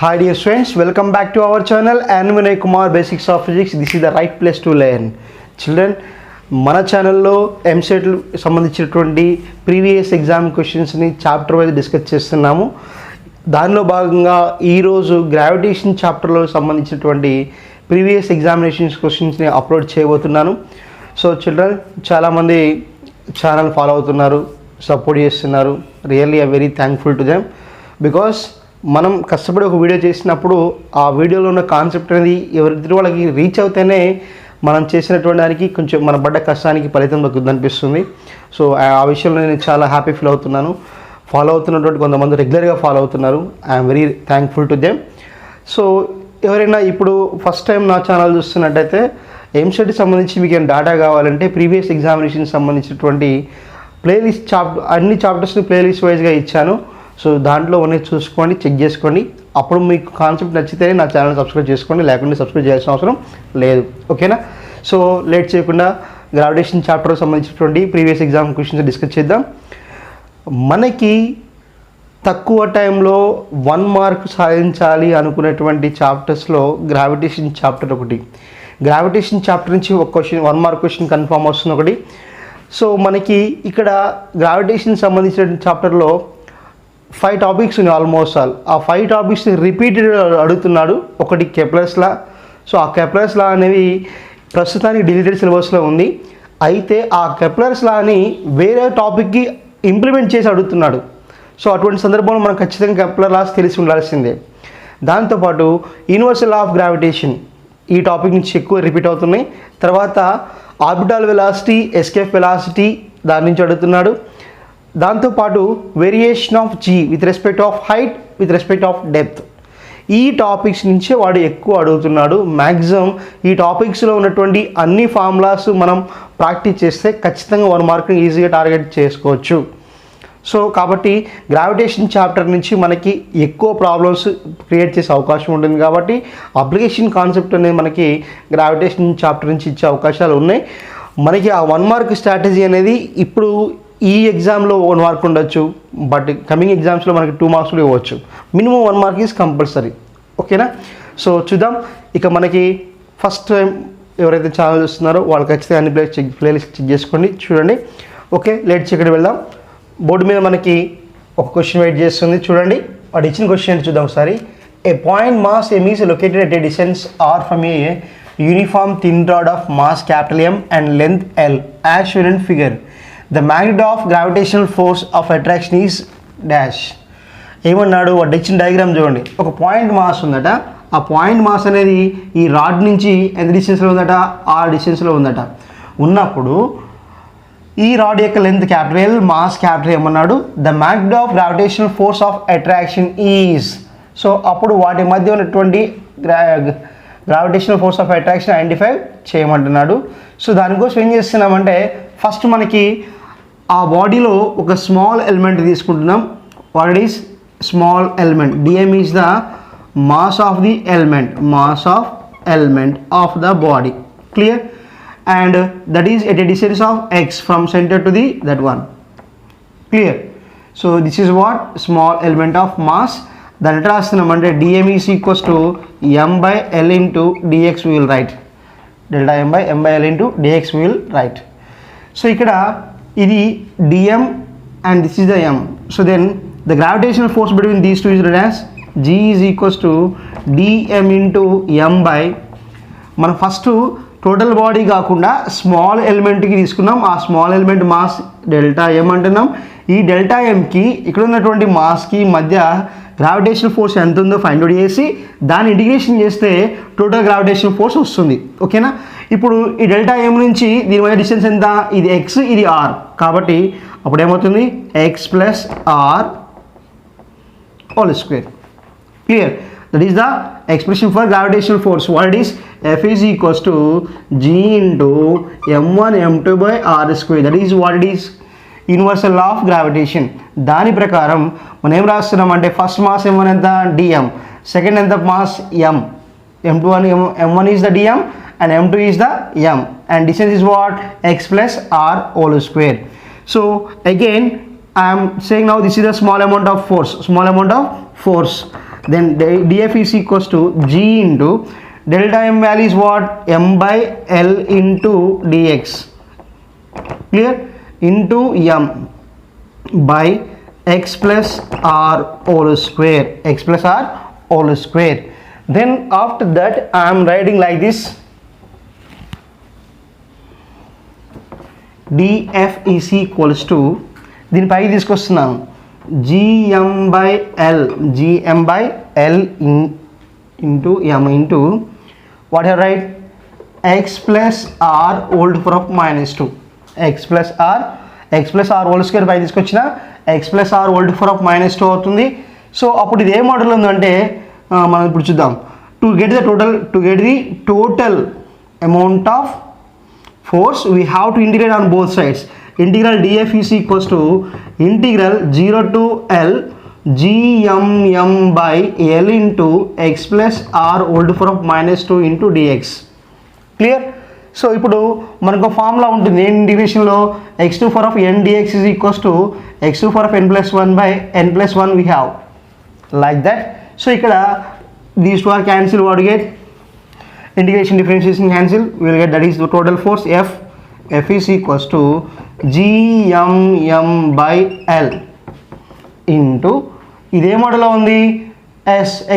Hi dear students, welcome back to our channel and Vinay Kumar Basics of Physics. This is the right place to learn. Children, మన ఛానల్లో ఎంసెట్ సంబంధించినటువంటి previous exam క్వశ్చన్స్ని chapter wise discuss చేస్తున్నాము. దానిలో భాగంగా ఈరోజు gravitation చాప్టర్లో సంబంధించినటువంటి ప్రీవియస్ ఎగ్జామినేషన్స్ క్వశ్చన్స్ని అప్లోడ్ చేయబోతున్నాను. సో చిల్డ్రన్, చాలామంది ఛానల్ ఫాలో అవుతున్నారు, సపోర్ట్ చేస్తున్నారు. Really I very thankful to them. Because మనం కష్టపడి ఒక వీడియో చేసినప్పుడు ఆ వీడియోలో ఉన్న కాన్సెప్ట్ అనేది ఎవరి వాళ్ళకి రీచ్ అవుతేనే మనం చేసినటువంటి దానికి కొంచెం మన పడ్డ కష్టానికి ఫలితం దక్కుతుంది అనిపిస్తుంది. సో ఆ విషయంలో నేను చాలా హ్యాపీ ఫీల్ అవుతున్నాను. ఫాలో అవుతున్నటువంటి కొంతమంది రెగ్యులర్గా ఫాలో అవుతున్నారు. I'm very thankful to them. So ఎవరైనా ఇప్పుడు ఫస్ట్ టైం నా ఛానల్ చూస్తున్నట్టయితే ఎంసెట్కి సంబంధించి మీకు ఏం డేటా కావాలంటే ప్రీవియస్ ఎగ్జామినేషన్ సంబంధించినటువంటి ప్లేలిస్ట్ అన్ని చాప్టర్స్ని ప్లేలిస్ట్ వైజ్గా ఇచ్చాను. సో దాంట్లో ఉన్నాయి, చూసుకోండి, చెక్ చేసుకోండి. అప్పుడు మీకు కాన్సెప్ట్ నచ్చితేనే నా ఛానల్ సబ్స్క్రైబ్ చేసుకోండి, లేకుంటే సబ్స్క్రైబ్ చేయాల్సిన అవసరం లేదు. ఓకేనా? సో లేట్ చేయకుండా గ్రావిటేషన్ చాప్టర్కి సంబంధించినటువంటి ప్రీవియస్ ఎగ్జామ్ క్వశ్చన్స్ డిస్కస్ చేద్దాం. మనకి తక్కువ టైంలో 1 మార్క్ సాధించాలి అనుకునేటువంటి చాప్టర్స్లో గ్రావిటేషన్ చాప్టర్ ఒకటి. గ్రావిటేషన్ చాప్టర్ నుంచి ఒక క్వశ్చన్ 1 మార్క్ క్వశ్చన్ కన్ఫామ్ వస్తుంది ఒకటి. సో మనకి ఇక్కడ గ్రావిటేషన్ సంబంధించిన చాప్టర్లో 5 టాపిక్స్ ఉన్నాయి ఆల్మోస్ట్ ఆల్. ఆ 5 టాపిక్స్ రిపీటెడ్ అడుగుతున్నాడు. ఒకటి కెప్లర్స్ లా. సో ఆ కెప్లర్స్ లా అనేవి ప్రస్తుతానికి డిలీటెడ్ సిలబస్లో ఉంది. అయితే ఆ కెప్లర్స్ లాని వేరే టాపిక్కి ఇంప్లిమెంట్ చేసి అడుగుతున్నాడు. సో అటువంటి సందర్భంలో మనం ఖచ్చితంగా కెప్లర్ లాస్ తెలిసి ఉండాల్సిందే. దాంతోపాటు యూనివర్సల్ ఆఫ్ గ్రావిటేషన్ ఈ టాపిక్ నుంచి ఎక్కువ రిపీట్ అవుతున్నాయి. తర్వాత ఆర్బిటాల్ వెలాసిటీ, ఎస్కేప్ వెలాసిటీ దాని నుంచి అడుగుతున్నాడు. దాంతోపాటు variation of g with respect of height with respect of depth, ఈ టాపిక్స్ నుంచే వాడు ఎక్కువ అడుగుతున్నాడు. మ్యాక్సిమం ఈ టాపిక్స్లో ఉన్నటువంటి అన్ని ఫార్ములాస్ మనం ప్రాక్టీస్ చేస్తే ఖచ్చితంగా 1 మార్క్ని ఈజీగా టార్గెట్ చేసుకోవచ్చు. సో కాబట్టి గ్రావిటేషన్ చాప్టర్ నుంచి మనకి ఎక్కువ ప్రాబ్లమ్స్ క్రియేట్ చేసే అవకాశం ఉంటుంది. కాబట్టి అప్లికేషన్ కాన్సెప్ట్ అనేది మనకి గ్రావిటేషన్ చాప్టర్ నుంచి ఇచ్చే అవకాశాలు ఉన్నాయి. మనకి ఆ 1 మార్క్ స్ట్రాటజీ అనేది ఇప్పుడు ఈ ఎగ్జామ్లో 1 మార్క్ ఉండొచ్చు, బట్ కమింగ్ ఎగ్జామ్స్లో మనకి 2 మార్క్స్ కూడా ఇవ్వచ్చు. Minimum 1 mark is compulsory. ఓకేనా? సో చూద్దాం. ఇక మనకి ఫస్ట్ టైం ఎవరైతే ఛానల్ చూస్తున్నారో వాళ్ళు ఖచ్చితంగా అన్ని ప్లేలిస్ట్ చెక్ చేసుకోండి, చూడండి. ఓకే, లేట్ చేయకుండా వెళ్దాం. బోర్డు మీద మనకి ఒక క్వశ్చన్ వెయిట్ చేస్తుంది, చూడండి. వాడు ఇచ్చిన క్వశ్చన్ చూద్దాం ఒకసారి. A point mass M is located at a distance R from a uniform thin rod of mass M and length L as shown in figure. The magnitude of gravitational force of attraction is dash. ఏమన్నాడు? వాడు ఇచ్చిన diagram చూడండి. ఒక point mass ఉందట. ఆ point mass అనేది ఈ rod నుంచి ఎంత డిస్టెన్స్లో ఉందట? R డిస్టెన్స్లో ఉందట. ఉన్నప్పుడు ఈ రాడ్ యొక్క length capital L, mass capital M అన్నాడు. The magnitude of gravitational force of attraction is. So అప్పుడు వాటి మధ్య ఉన్నటువంటి gravitational force of attraction identify చేయమంటున్నాడు. సో దానికోసం ఏం చేస్తున్నామంటే ఫస్ట్ మనకి ఆ బాడీలో ఒక స్మాల్ ఎలిమెంట్ తీసుకుంటున్నాం. What is small element? dm is the mass of the element, mass of element of the body. Clear? And that is at a distance of x from centre to the that one. Clear? So this is what small element of mass. దాన్ని ఎట్లా రాస్తున్నామంటే dm is equals to m/l into dx we will write. Delta m/l into dx we will write. So ఇక్కడ ఇది dm and this is the m. So then the gravitational force between these two is written as g is equals to dm into m by, మనం first total body కాకుండా small ఎలిమెంట్కి తీసుకున్నాం. ఆ small element mass delta m అంటున్నాం. ఈ delta mకి ఇక్కడ ఉన్నటువంటి మాస్కి మధ్య gravitational force ఎంత ఉందో ఫైండ్ అవుట్ చేసి దాన్ని ఇంటిగ్రేషన్ చేస్తే టోటల్ గ్రావిటేషనల్ ఫోర్స్ వస్తుంది. ఓకేనా? ఇప్పుడు ఈ డెల్టా m నుంచి దీని మధ్య డిస్టెన్స్ ఎంత? ఇది x, ఇది r. కాబట్టి అప్పుడు ఏమవుతుంది? x plus r whole square. Clear? That is the expression for gravitational force. What is F is equals to g into m1 m2 by r square. That is what it is universal of gravitation. దాని ప్రకారం మనం ఏం రాస్తున్నామంటే first mass m1 ఎంత? dm. Second ఎంత? Mass m. m2 అని m1 is the dm and m2 is the m, and distance is what? x plus r whole square. So again I am saying now this is a small amount of force, then df is equals to g into delta m value is what, m by l into dx, clear, into m by x plus r whole square, x plus r whole square. Then after that I am writing like this, df is equals to, దీని పైకి తీసుకొస్తున్నాను, gm by l into m into what I write, x plus r whole power of minus 2, x plus r whole square పైకి తీసుకొచ్చిన x plus r whole power of minus 2 అవుతుంది. So అప్పుడు ఇది ఏ model ఉందంటే మనం ఇప్పుడు చూద్దాం, to get the total amount of force we have to integrate on both sides. Integral df is equals to integral 0 to l gmm by l into x plus r whole power of minus 2 into dx, clear. So ఇప్పుడు మనకు formula ఉంటుంది ఏ ఇంటిగ్రేషన్లో, x2 power of n dx is equals to x2 power of n plus 1 by n plus 1 we have like that. So ఇక్కడ these two are cancel, what you get, integration differentiation cancel, we will get that is the total force f is equals to gmm by l into ఇదే మోడల్లో ఉంది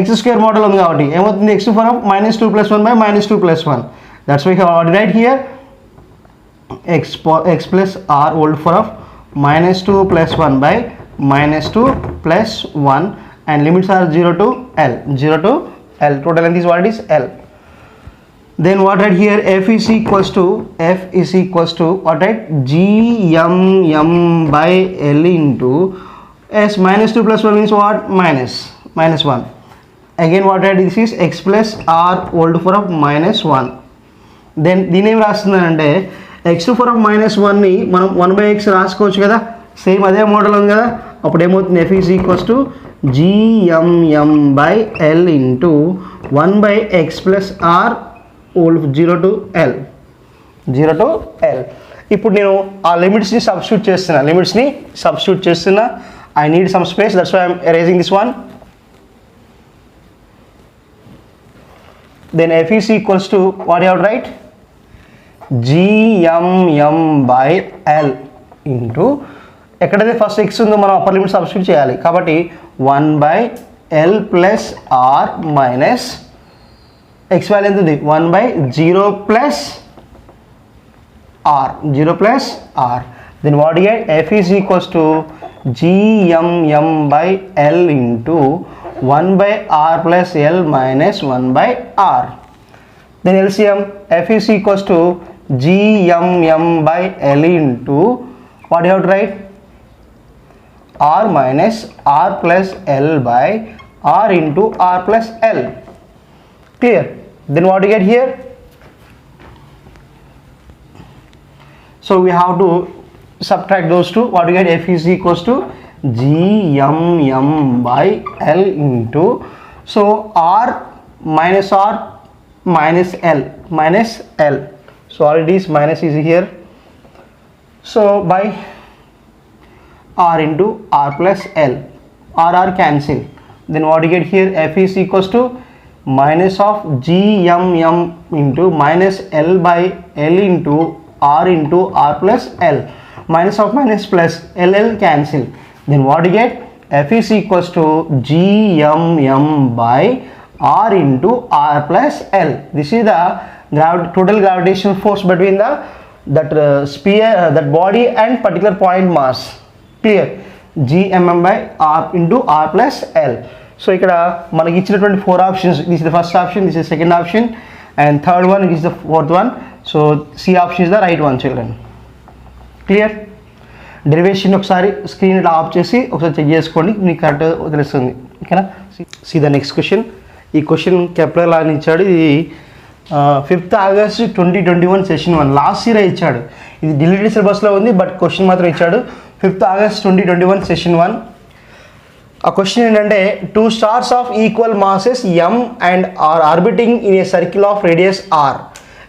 x square model ఉంది కాబట్టి ఏమవుతుంది, x power of minus 2 plus 1 by minus 2 plus 1, that's why we have already write here x plus r whole power of minus 2 plus 1 by minus 2 plus 1 and limits are 0 to l, total length is what it is, l. Then what right here, f is equals to what right, gmm by l into s minus 2 plus 1 means what, minus 1, again what right, this is x plus r whole power of minus 1. then దీని ఏం రాస్తున్నానంటే x2 power of minus 1ని మనం 1 by x రాసుకోవచ్చు కదా, same అదే model ఉంది కదా, అప్పుడు ఏమవుతుంది, f is equals to gmm by l into 1 by x plus r whole 0 to l. ఇప్పుడు నేను ఆ లిమిట్స్ని సబ్స్టిట్యూట్ చేస్తున్నా, I need some space, that's why I'm erasing this one. Then f is equals to what you have to write, gmm by l into ఎక్కడైతే first x ఉందో మనం upper limit substitute చేయాలి కాబట్టి 1 by l plus r minus x value ఎంత ఉంది, 1 by 0 plus r. Then what you get, f is equals to gmm by l into 1 by r plus l minus 1 by r. Then LCM, f is equals to gmm by l into what you have to write, r minus r plus l by r into r plus l, clear. Then what you get here, so we have to subtract those two, what you get, f is equals to gmm by l into, so r minus l, so all it is minus is here, so by r into r plus l, r cancel, then what you get here, f is equals to minus of gmm into minus l by l into r plus l, minus of minus plus, l cancel, then what you get, f is equals to gmm by r into r plus l. This is the total gravitational force between that body and particular point mass, clear, gmm by r into r plus l. So ఇక్కడ మనకి ఇచ్చినటువంటి 4 options, this is the first option, this is second option and third one, it is the fourth one. So C option is the right one children, clear. Derivation ఒకసారి screen ఇట్లా off చేసి ఒకసారి check చేసుకోండి, మీకు correct తెలుస్తుంది, ఓకేనా. See the next question. ఈ question Kepler law ఇచ్చాడు, ఇది 5th August 2021 session 1, last year ఇచ్చాడు. ఇది డిలీటెడ్ సిలబస్లో ఉంది బట్ క్వశ్చన్ మాత్రం ఇచ్చాడు. 5th August 2021 session 1. ఆ క్వశ్చన్ ఏంటంటే, 2 stars of equal masses m and are orbiting in a circle of radius r.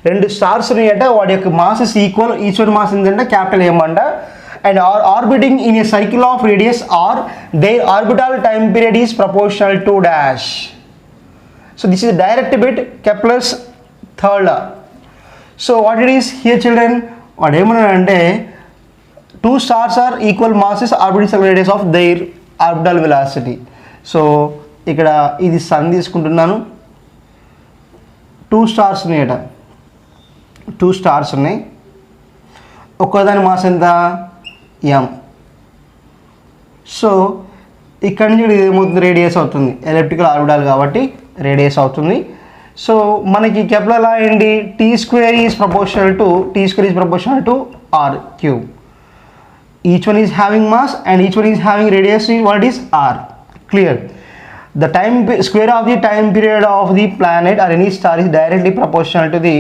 2 stars ఉన్నాయంట, వాటి యొక్క masses equal, each one mass ఏంటంటే క్యాపిటల్ M అంట, and are orbiting in a circle of radius r, their orbital time period is proportional to dash. So this is a direct bit, Kepler's third law. So what it is here children, what ఏమన్నానంటే two stars are equal masses orbiting circle radius of their orbital velocity. So ఇక్కడ ఇది sun తీసుకుంటున్నాను, two stars ఉన్నాయట, two stars ఉన్నాయి, ఒక్కోదాని mass ఎంత ఎం. So ఇక్కడ నుంచి ఇది ఏమవుతుంది, రేడియస్ అవుతుంది, ఎలిప్టికల్ ఆర్బిటాల్ కాబట్టి రేడియస్ అవుతుంది. సో మనకి కెప్లర్ లా ఏంటి, T square is proportional to R cube. Each one is having mass and each one is having radius, what is R. Clear. The square of the time period of the planet or any star is directly proportional to the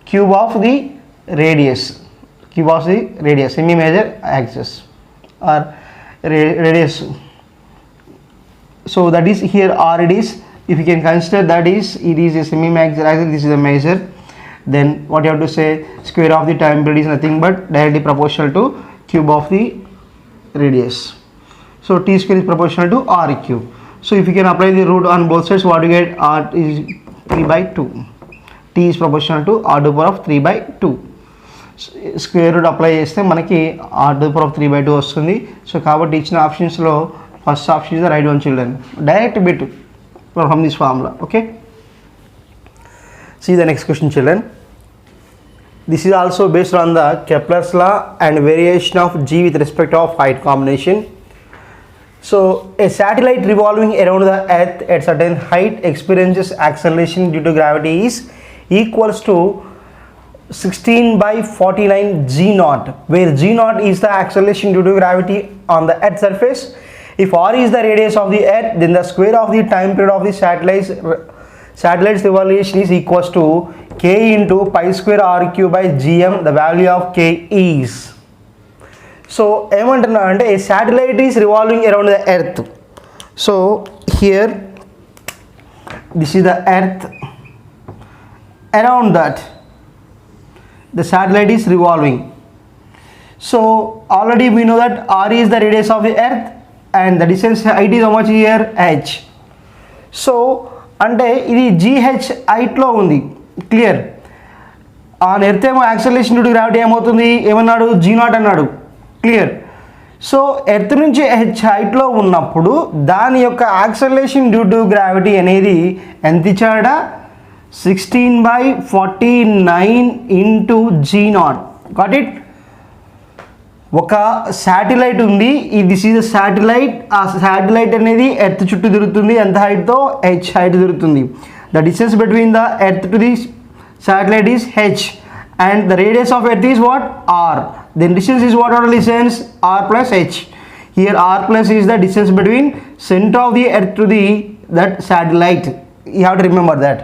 cube of the radius, semi major axis or radius. So that is here r it is. If you can consider that it is a semi major axis, this is a major, then what you have to say, square of the time period is nothing but directly proportional to cube of the radius. So t square is proportional to r cube. So if you can apply the root on both sides, what you get, r is 3/2. T is proportional to r to the power of 3/2. Square root apply చేస్తే మనకి r to the power of 3/2 వస్తుంది. So కాబట్టి ఇచ్చిన ఆప్షన్స్లో first option is the right one children. Direct bit from this formula. Okay, see the next question children. This is also based on the Kepler's law and variation of g with respect of height combination. So a satellite revolving around the earth at certain height experiences acceleration due to gravity is equals to 16/49 g naught, where g naught is the acceleration due to gravity on the earth's surface. If r is the radius of the earth, then the square of the time period of the satellite's revolution is equals to k into pi square r cube by gm. The value of k is. So ఏమంటున్నా అంటే a satellite is revolving around the earth. So here this is the earth, around that the satellite is revolving. So already we know that r is the radius of the earth and the distance height is how much here h. So అంటే ఇది gh హైట్లో ఉంది. Clear. On earth ఏమో acceleration due to gravity ఏమవుతుంది, ఏమన్నాడు, g naught అన్నాడు. Clear. So earth నుంచి H హైట్లో ఉన్నప్పుడు దాని యొక్క యాక్సలరేషన్ డ్యూ టు గ్రావిటీ అనేది ఎంత ఇచ్చాడ, 16/49 into g naught. Got it. ఒక శాటిలైట్ ఉంది, దిస్ ఈజ్ శాటిలైట్. ఆ శాటిలైట్ అనేది ఎర్త్ చుట్టూ తిరుగుతుంది, ఎంత హైట్తో, హెచ్ హైట్ తిరుగుతుంది. The distance between the earth to the satellite is h and the radius of earth is what, r. Then distance is what total distance, r plus h. Here r plus is the distance between center of the earth to the that satellite. You have to remember that.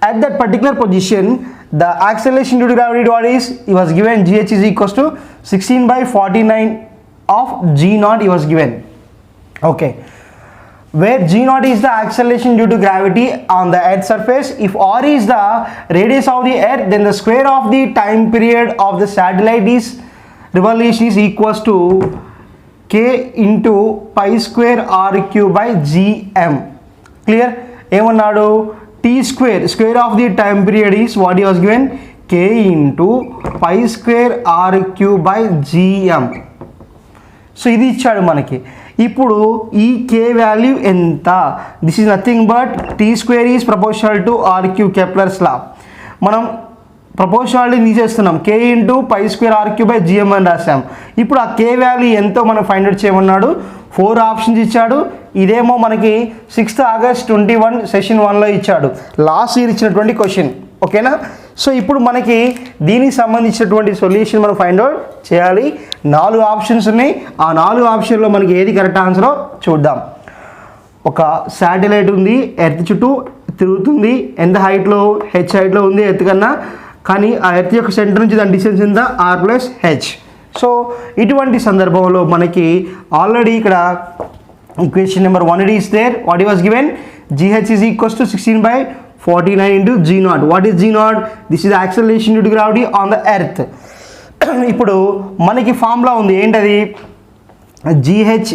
At that particular position, the acceleration due to gravity what is, he was given gh is equals to 16/49 of g naught he was given. Okay, where g naught is the acceleration due to gravity on the earth's surface. If r is the radius of the earth, then the square of the time period of the satellite is revolution is equals to k into pi square r cube by gm. Clear. ఏమన్నాడు, t square of the time period is what he was given, k into pi square r cube by gm. సో ఇది ఇచ్చాడు మనకి. ఇప్పుడు ఈ k value ఎంత, this is nothing but t square is proportional to r cube, Kepler's law. మనం proportionality తీసేస్తున్నాం, k into pi square r cube by GM అని రాసాం. ఇప్పుడు ఆ కే వాల్యూ ఎంతో మనం ఫైండ్ అవుట్ చేయమన్నాడు. 4 ఆప్షన్స్ ఇచ్చాడు. ఇదేమో మనకి 6th August 21 సెషన్ 1లో ఇచ్చాడు, లాస్ట్ ఇయర్ ఇచ్చినటువంటి క్వశ్చన్. ఓకేనా. సో ఇప్పుడు మనకి దీనికి సంబంధించినటువంటి సొల్యూషన్ మనం ఫైండ్ అవుట్ చేయాలి. 4 ఆప్షన్స్ ఉన్నాయి. ఆ 4 ఆప్షన్లో మనకి ఏది కరెక్ట్ ఆన్సరో చూద్దాం. ఒక శాటిలైట్ ఉంది, ఎర్త్ చుట్టూ తిరుగుతుంది, ఎంత హైట్లో, హెచ్ హైట్లో ఉంది ఎర్త్ కన్నా, కానీ ఆ ఎర్త్ యొక్క సెంటర్ నుంచి దాని డిస్టెన్స్ ఎంత, ఆర్ ప్లస్ హెచ్. సో ఇటువంటి సందర్భంలో మనకి ఆల్రెడీ ఇక్కడ equation number 1 it is there. What he was given, GH is equals to 16/49 into g naught. What is g naught? This is the acceleration due to gravity on the earth. ఇప్పుడు మనకి formula ఉంది ఏంటది, GH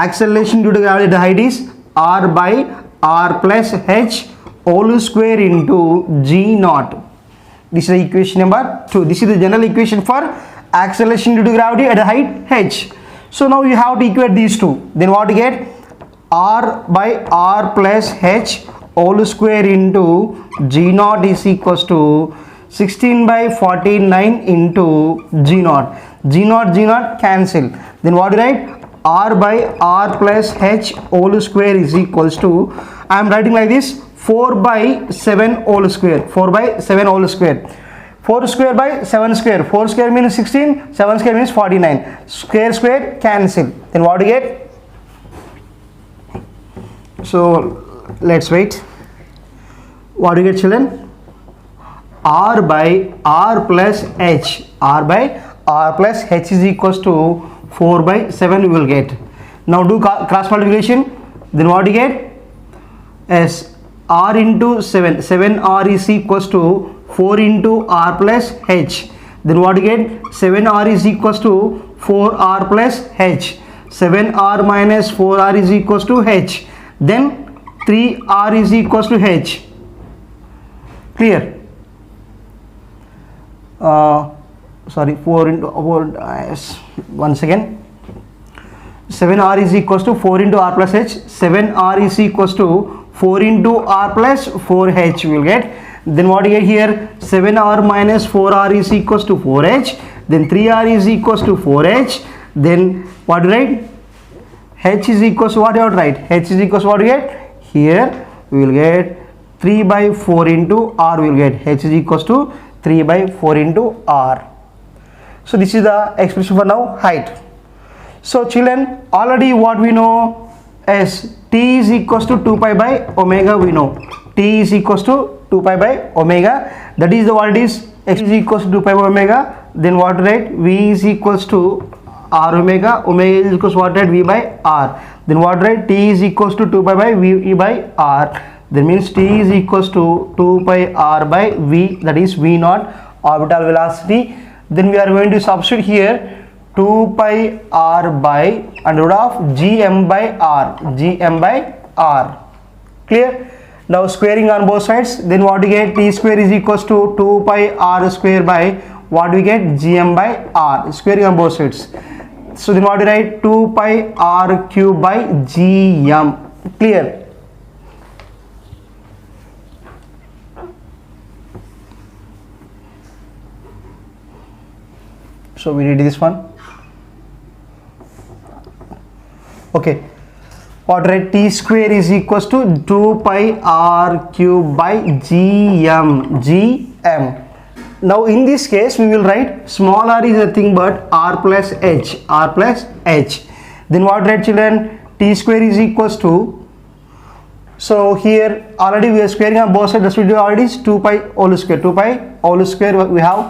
acceleration due to gravity, the height is r by r plus h whole square into g naught. This is the equation number 2. This is the general equation for acceleration due to gravity at the height h. So now you have to equate these two. Then what you get, r by r plus h whole square into g naught is equals to 16 by 49 into g naught. G naught cancel. Then what do you write, r by r plus h whole square is equals to, I am writing like this, 4 by 7 whole square. 4 by 7 whole square. 4 square by 7 square. 4 square means 16, 7 square means 49. Square cancel. Then what do you get? So let's wait. What do you get, children? R by r plus h. R by r plus h is equals to 4 by 7 we will get. Now do cross multiplication. Then what do you get? As r into 7. 7r is equals to 4 into r plus h. Then what do you get? 7r is equals to 4r plus h. 7r minus 4r is equals to h. Then 3r is equals to h. Clear? Sorry, 4 into 4, once again, 7r is equals to 4 into r plus h. 7r is equals to 4 into r plus 4h we will get. Then what do you get here? 7r minus 4r is equals to 4h. Then 3r is equals to 4h. Then what do you write? H is equals to what you have to write? H is equals to what you get? Here we will get 3 by 4 into r we will get. H is equals to 3 by 4 into r. So this is the expression for now height. So children, already what we know as t is equals to 2 pi by omega we know. T is equals to 2 pi by omega. That is the what it is. X is equals to 2 pi by omega. Then what right? V is equals to r omega. Omega is equals to what right? V by r. Then what right? T is equals to 2 pi by V by r. That means T is equals to 2 pi r by V, that is V naught, orbital velocity. Then we are going to substitute here 2 pi r by under root of gm by r. Gm by r. Clear? Now squaring on both sides. Then what we get? T square is equals to 2 pi r square by what we get? Gm by r. Squaring on both sides. So then what we write? 2 pi r cube by gm. Clear? So we did this one. Okay, what right? T square is equals to 2 pi r cube by gm. Now in this case we will write small r is nothing but r plus h. R plus h. Then what right, children? T square is equals to, so here already we are squaring on both sides. The video already is 2 pi whole square. 2 pi whole square we have.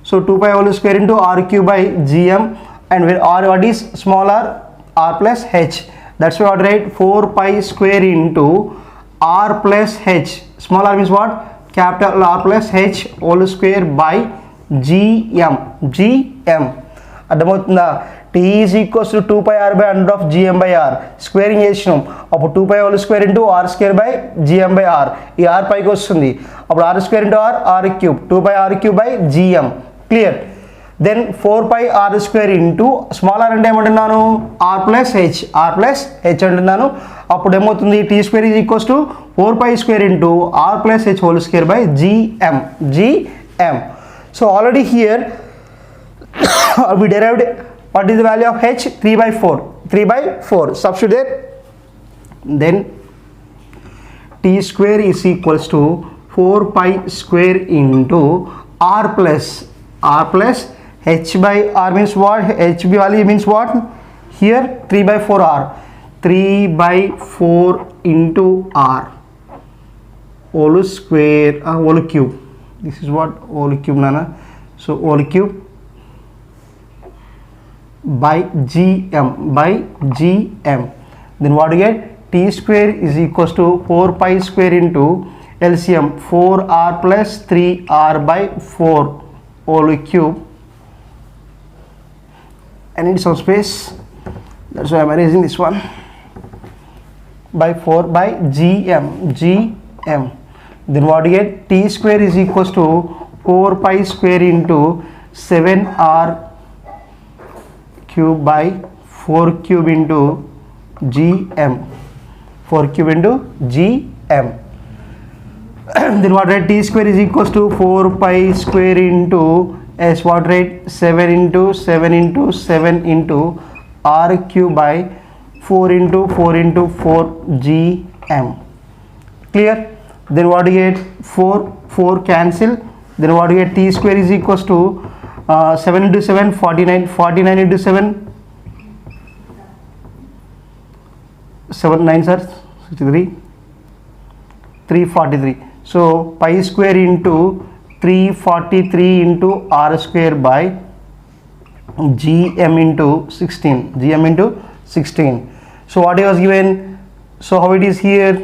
So 2 pi whole square into r cube by gm, and where r what is small r plus h. That's why I write 4 pi square into r plus h. Small r means what? Capital R plus h whole square by gm. అర్థమవుతుందా? T is equals to 2 pi r by under of gm by r. Squaring చేసినాం. అప్పుడు 2 pi whole square into r square by gm by r. ఈ r పైకి వస్తుంది. అప్పుడు r square into r cube. 2 pi r cube by gm. Clear? Then 4 pi r square into small r అంటే ఏమంటున్నాను? r plus h అంటున్నాను. అప్పుడు ఏమవుతుంది? T square is equals to 4 pi square into r plus h whole square by gm. So already here we derived what is the value of h? 3 by 4. Substitute there. Then t square is equals to 4 pi square into r plus h by r means what? H value means what? Here 3 by 4 r. 3 by 4 into r whole square whole cube. This is what? Whole cube, nana. So whole cube by gm. Then what do you get? T square is equals to 4 pi square into LCM 4r plus 3r by 4 whole cube I need some space. That's why I'm erasing this one. By 4 by gm. Then what do you get? T square is equals to 4 pi square into 7r cube by 4 cube into gm. 4 cube into gm. Then what rate? T square is equals to 4 pi square into s what rate? 7 into 7 into 7 into r cube by 4 into 4 into 4 gm. Clear? Then what do you get? 4 cancel. Then what do you get? T square is equals to 7 into 7 49 into 7 7 9 sir 63 343. So pi square into 343 into r square by gm into 16. So what was given? So how it is here?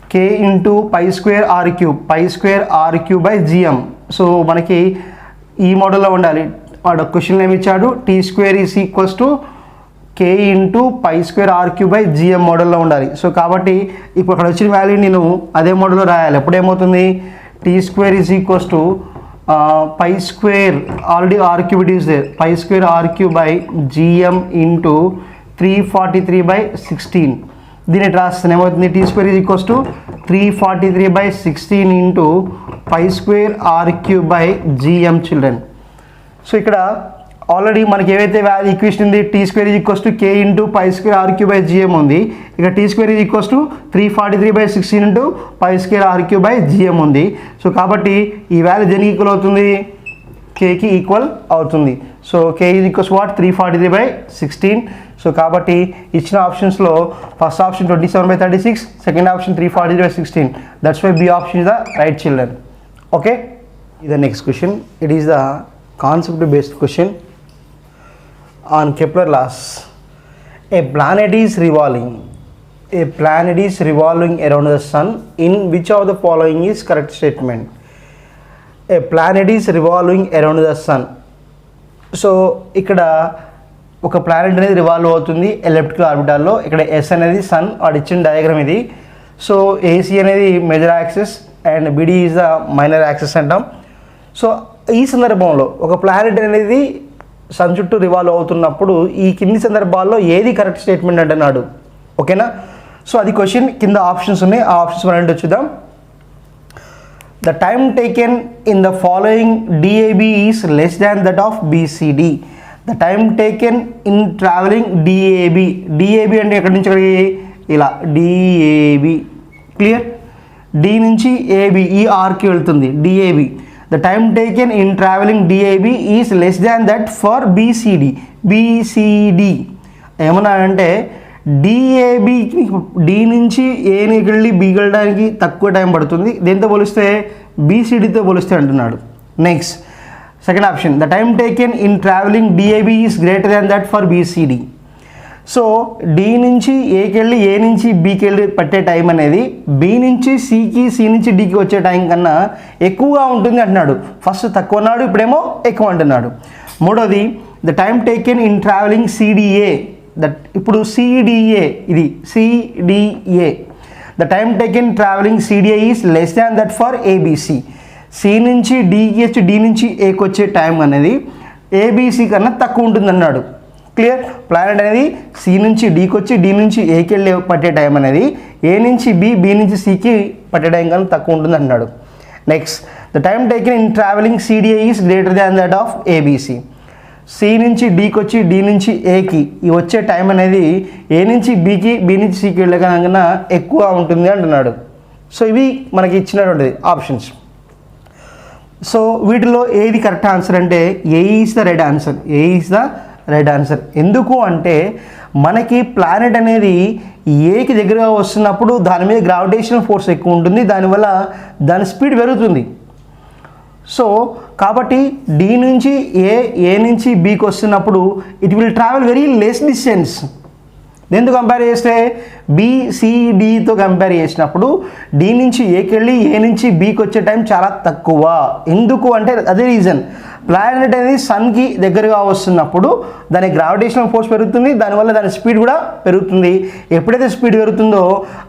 K into pi square r cube by gm. So మనకి ఈ మోడల్లో ఉండాలి. వాడు question ఏమి ఇచ్చాడు? T square is equals to K into pi square are cube by GM మోడల్లో ఉండాలి. So కాబట్టి ఇప్పుడు అక్కడ వచ్చిన వాల్యూ నేను అదే మోడల్లో రాయాలి. ఎప్పుడు ఏమవుతుంది? T square is equals to pi square already R cube it is there, pi square are cube by GM into 343 by 16. దీన్ని రాస్తాను ఏమవుతుంది? T square is equals to 343 by 16 into pi square are cube by GM children. So ఇక్కడ already మనకి ఏవైతే equation ఉంది, T square is equals to K into pi square are cube by GM ఉంది. ఇక T square is equals to 343 by 16 into pi square are cube by GM ఉంది. So కాబట్టి ఈ value దేనికి ఈక్వల్ అవుతుంది? కేకి ఈక్వల్ అవుతుంది. So K is equals what? 343 by 16. So కాబట్టి ఇచ్చిన ఆప్షన్స్లో first option 27 by 36, second option 343 by 16. That's why B option is the right children. Okay, ఇది next question. It is the concept based question on Kepler laws. A planet is revolving around the sun. In which of the following is correct statement? A planet is revolving around the sun. So ఇక్కడ ఒక planet అనేది revolve అవుతుంది elliptical ఆర్బిటాల్లో. ఇక్కడ yes అనేది sun, వాడు ఇచ్చిన diagram ఇది. So AC అనేది major axis and BD is the minor axis అంటాం. సో ఈ సందర్భంలో ఒక ప్లానెట్ అనేది సన్ చుట్టూ రివాల్వ్ అవుతున్నప్పుడు ఈ కింది సందర్భాల్లో ఏది కరెక్ట్ స్టేట్మెంట్ అంటున్నాడు. ఓకేనా? సో అది క్వశ్చన్. కింద ఆప్షన్స్ ఉన్నాయి, ఆ ఆప్షన్స్ మనం చూద్దాం. The time taken in the following DAB is less than that of BCD. The time taken in travelling DAB. DAB అంటే ఎక్కడి నుంచి ఎక్కడికి? ఇలా డిఏబి. క్లియర్? డి నుంచి ఏబి ఈ ఆర్కి వెళ్తుంది DAB. The time taken in traveling DAB is less than that for BCD. ఏమన్నా అంటే DAB డి నుంచి ఏని వెళ్ళి బీకి వెళ్ళడానికి తక్కువ టైం పడుతుంది, దేంతో పోలిస్తే BCDతో పోలిస్తే అంటున్నాడు. Next second option, the time taken in travelling DAB is greater than that for BCD. So D నుంచి ఏకి వెళ్ళి ఏ నుంచి బీకి వెళ్ళి పట్టే టైం అనేది బి నుంచి సికి, సి నుంచి డికి వచ్చే టైం కన్నా ఎక్కువగా ఉంటుంది అంటున్నాడు. ఫస్ట్ తక్కువ అన్నాడు, ఇప్పుడేమో ఎక్కువ అంటున్నాడు. మూడోది, the time taken in travelling CDA. ఇప్పుడు సిడిఏ, ఇది CDA. The time taken travelling CDA is less than that for ABC. C నుంచి డికి వచ్చి డి నుంచి ఏకి వచ్చే టైం అనేది ఏబిసి కన్నా తక్కువ ఉంటుంది అన్నాడు. క్లియర్? ప్లానెట్ అనేది సి నుంచి డీకి వచ్చి డి నుంచి ఏకి వెళ్ళి పట్టే టైం అనేది ఏ నుంచి బి, బి నుంచి సికి పట్టే టైం కన్నా తక్కువ ఉంటుంది అన్నాడు. Next, the time taken in travelling CDA is greater than that of ABC. C నుంచి డీకి వచ్చి డి నుంచి ఏకి ఈ వచ్చే టైం అనేది ఏ నుంచి బీకి, బి నుంచి సికి వెళ్ళే కన్నా ఎక్కువ ఉంటుంది అంటున్నాడు. సో ఇవి మనకి ఇచ్చినటువంటిది ఆప్షన్స్. సో వీటిలో ఏది కరెక్ట్ ఆన్సర్ అంటే A is the right answer. A is the right answer. ఎందుకు అంటే మనకి ప్లానెట్ అనేది ఏకి దగ్గరగా వస్తున్నప్పుడు దాని మీద గ్రావిటేషనల్ ఫోర్స్ ఎక్కువ ఉంటుంది, దానివల్ల దాని స్పీడ్ పెరుగుతుంది. సో కాబట్టి డి నుంచి ఏ నుంచి బీకి వస్తున్నప్పుడు it will travel very less distance. దేంతో కంపేర్ చేస్తే బిసిడితో కంపేర్ చేసినప్పుడు డి నుంచి ఏకి వెళ్ళి ఏ నుంచి బీకి వచ్చే టైం చాలా తక్కువ. ఎందుకు అంటే అదే రీజన్, ప్లానెట్ అనేది సన్కి దగ్గరగా వస్తున్నప్పుడు దాని గ్రావిటేషనల్ ఫోర్స్ పెరుగుతుంది, దానివల్ల దాని స్పీడ్ కూడా పెరుగుతుంది. ఎప్పుడైతే స్పీడ్ పెరుగుతుందో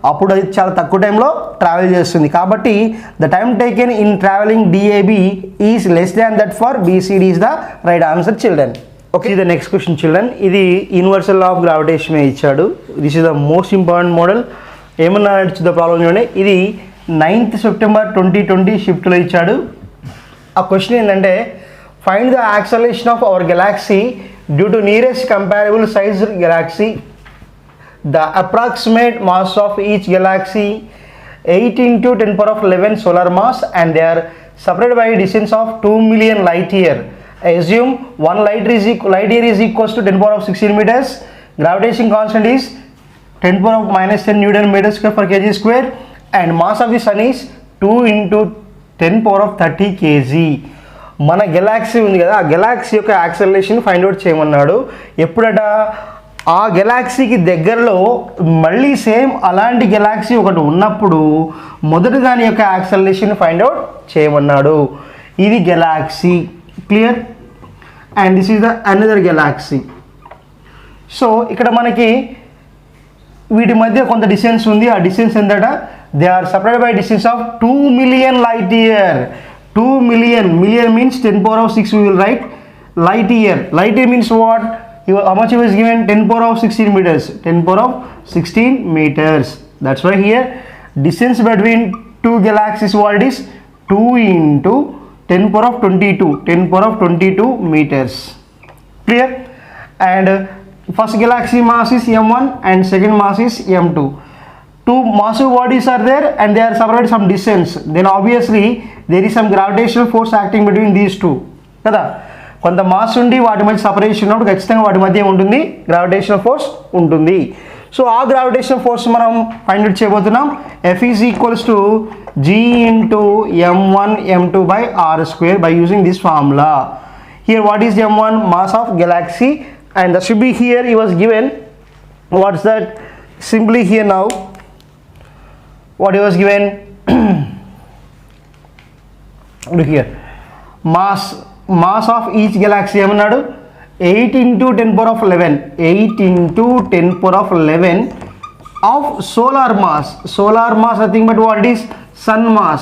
అప్పుడు అది చాలా తక్కువ టైంలో ట్రావెల్ చేస్తుంది. కాబట్టి the time taken in travelling DAB is less than that for BCD is the right answer children. Okay, the next question children. ఇది యూనివర్సల్ లా ఆఫ్ గ్రావిటేషన్ ఇచ్చాడు. This is the most important model. ఏమన్నా the problem చూడండి. ఇది 9th September 2020 షిఫ్ట్లో ఇచ్చాడు. ఆ question ఏంటంటే find the acceleration of our Galaxy due to nearest comparable size Galaxy, the approximate mass of each Galaxy 8 into 10^11 solar mass and they are separated by a distance of 2 million light year. Assume 1 light year is equals to 10^16 meters. Gravitation constant is 10^-10 Newton meters square per kg square and mass of the sun is 2 into 10^30 kg. మన Galaxy ఉంది కదా, ఆ Galaxy యొక్క acceleration find out చేయమన్నాడు. ఎప్పుడట ఆ గెలాక్సీకి దగ్గరలో మళ్ళీ same అలాంటి గెలాక్సీ ఒకటి ఉన్నప్పుడు మొదట దాని యొక్క యాక్సలరేషన్ ఫైండ్ అవుట్ చేయమన్నాడు. ఇది galaxy, clear? And this is the another galaxy. So ఇక్కడ మనకి వీటి మధ్య కొంత డిస్టెన్స్ ఉంది. ఆ డిస్టెన్స్ ఎంతట? They are separated by distance of 2 million light year. 2 million means 10^6 we will write light year. Light year means what? How much was given? 10^16 meters. 10^16 meters. That's why here distance between two galaxies what is 2 into 10^22. 10^22 meters. Clear? And first galaxy mass is m1 and second mass is m2. Two massive bodies are there and they are separated some distance. Then obviously there is some gravitational force acting between these two. కదా, కొంత mass ఉండి వాటి మధ్య separation ఉన్నప్పుడు ఖచ్చితంగా వాటి మధ్య ఏముంటుంది? గ్రావిటేషనల్ ఫోర్స్ ఉంటుంది. సో ఆ గ్రావిటేషనల్ ఫోర్స్ మనం ఫైండ్ అవుట్ చేయబోతున్నాం. F is equals to G into m1 m2 by r square by using this formula. Here what is m1? Mass of galaxy, and that should be here he was given. What's that? Simply here now what he was given look here, mass of each galaxy ఏమన్నాడు? 8 into 10^11. 8 into 10^11 of solar mass. Solar mass nothing but what it is? Sun mass.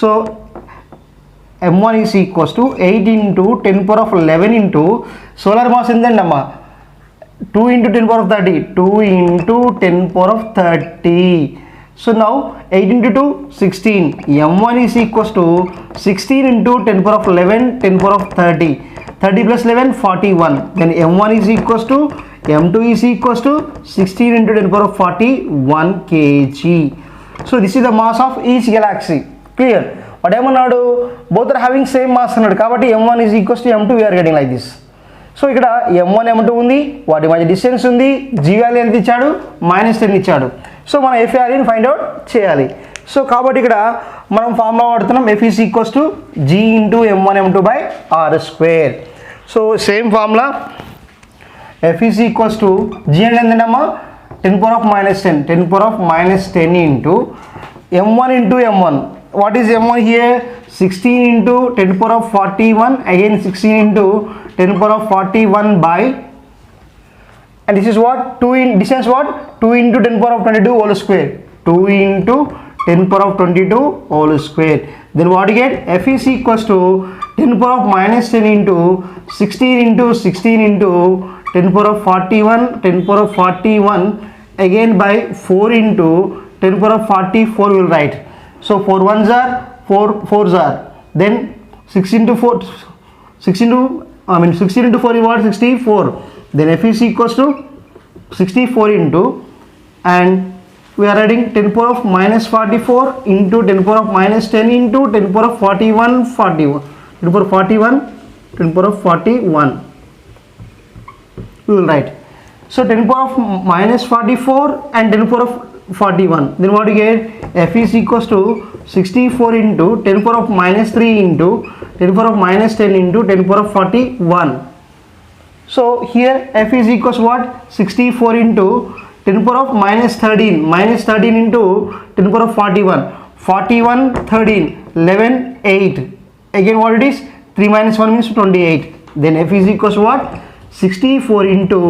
So m1 is equals to 8 into 10^11 into solar mass ఎంతండమ్మా? 2 into 10^30. 2 into 10^30. So now 8 into 2 16. m1 is equals to 16 into 10^11 10^30. 30 plus 11 41. Then m1 is equals to m2 is equals to 16 into 10^41 kg. So this is the mass of each galaxy. Clear? But ఏమన్నాడు? Both are having same mass అన్నాడు. కాబట్టి m1 is equals to m2 we are getting like this. So ఇక్కడ m1 m2 ఉంది, వాటి మధ్య distance ఉంది, g value ఎంత ఇచ్చాడు? -10 ఇచ్చాడు. సో మనం ఎఫ్ వాల్యూని ఫైండ్ అవుట్ చేయాలి. సో కాబట్టి ఇక్కడ మనం ఫార్ములా వాడుతున్నాం. F is equals to G into m1 m2 by r square. So same formula. F is equals to G అంటే ఎంతమ్మా? 10^-10. 10^-10 into m1 into m1. What is m1 here? 16 into 10^41. Again 16 into 10^41 by, and this is what? 2 in distance what? 2 into 10^22 whole square. 2 into 10^22 whole square. Then what you get? F is equals to 10^-10 into 16 into 16 into 10^41 again by 4 into 10^44 we will write. So 4 ones are 4 4s are. Then 6 into 4 16 into 4 is what? 64. Then F is equals to 64 into, and we are adding 10^-44 into 10^-10 into 10^41 we will write. So 10^-44 and 10^41. Then what you get? F is equals to 64 into 10^-3 into 10^-10 into 10^41. So here F is equals what? 64 into 10^-13. -13 into 10^41. 41 13 11 8. Again what it is? 3 minus 1 means 28. Then F is equals to what? 64 into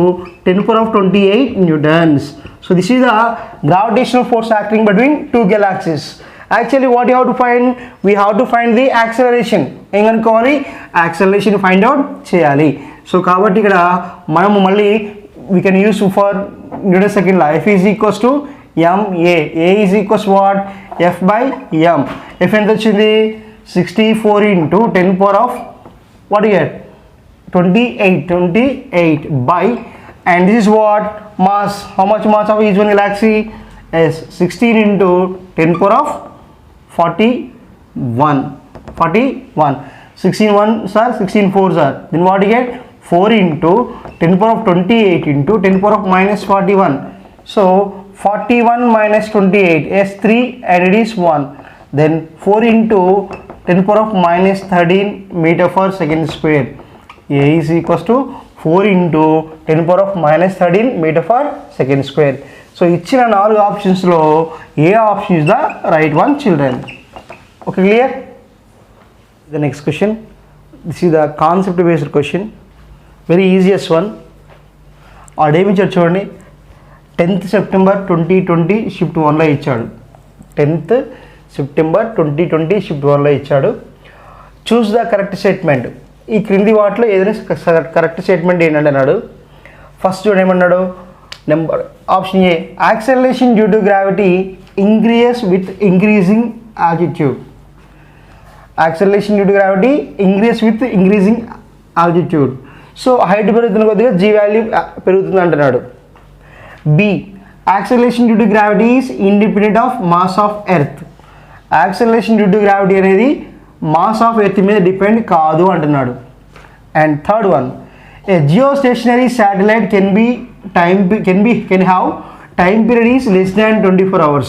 10 power of 28 newtons. So this is the gravitational force acting between two galaxies. Actually what you have to find? We have to find the acceleration. ఏం కనుక్కోవాలి? Acceleration find out చేయాలి. So కాబట్టి ఇక్కడ మనము మళ్ళీ we can use for Newton second law. F is equals to ma. A is equals to what? F by m. F ఎంత వచ్చింది? 64 into 10 power of what do you get? 28 by, and this is what? Mass. How much mass of each one galaxy? Is 16 into 10 power of 41. 16 1s are 16 4s are. Then what do you get? 4 into 10 power of 28 into 10 power of minus 41. So 41 minus 28 is 3 and it is 1. Then 4 into 10 power of minus 13 meter per second square. A is equals to 4 into 10 power of minus 13 meter per second square. So ఇచ్చిన 4 ఆప్షన్స్లో ఏ option is the right one children? Okay, clear? The next question, this is the concept based question, very easiest one. ఆడేమి ఇచ్చాడు చూడండి, 10th September 2020 shift 1లో ఇచ్చాడు. 10th September 2020 shift 1లో ఇచ్చాడు. Choose the correct statement. ఈ క్రింది వాటిలో ఏదైనా కరెక్ట్ స్టేట్మెంట్ ఏంటంటే అన్నాడు. ఫస్ట్ చూడండి ఏమన్నాడు, number option A, acceleration due to gravity increases with increasing altitude. Acceleration due to gravity increase with increasing altitude. So height పెరుగుతున్న కొద్దిగా జీ వాల్యూ పెరుగుతుంది అంటున్నాడు. B, acceleration due to gravity is independent of mass of earth. Acceleration due to gravity అనేది mass of earth మీద depend కాదు అంటున్నాడు. And third one, A geostationary satellite can have time period is less than 24 hours.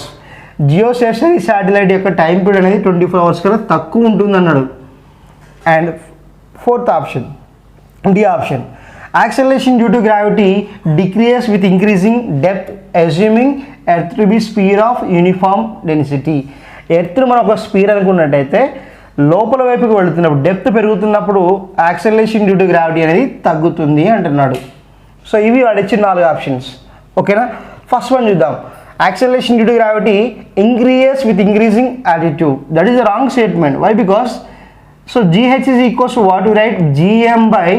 Jio stationery satellite యొక్క time period అనేది 24 hours కన్నా తక్కువ ఉంటుంది అన్నాడు. And fourth option, D option, acceleration due to gravity decreases with increasing depth assuming earth to be sphere of uniform density. ఎర్త్ను మనం ఒక sphere అనుకున్నట్టయితే లోపల వైపుకి వెళుతున్నప్పుడు డెప్త్ పెరుగుతున్నప్పుడు యాక్సెలరేషన్ డ్యూ టు గ్రావిటీ అనేది తగ్గుతుంది అంటున్నాడు. సో ఇవి వాడు ఇచ్చిన 4 ఆప్షన్స్. ఓకేనా? ఫస్ట్ వన్ చూద్దాం. Acceleration due to gravity increases with increasing altitude. That is the wrong statement. Why? Because so GH is equals to what? We write GM by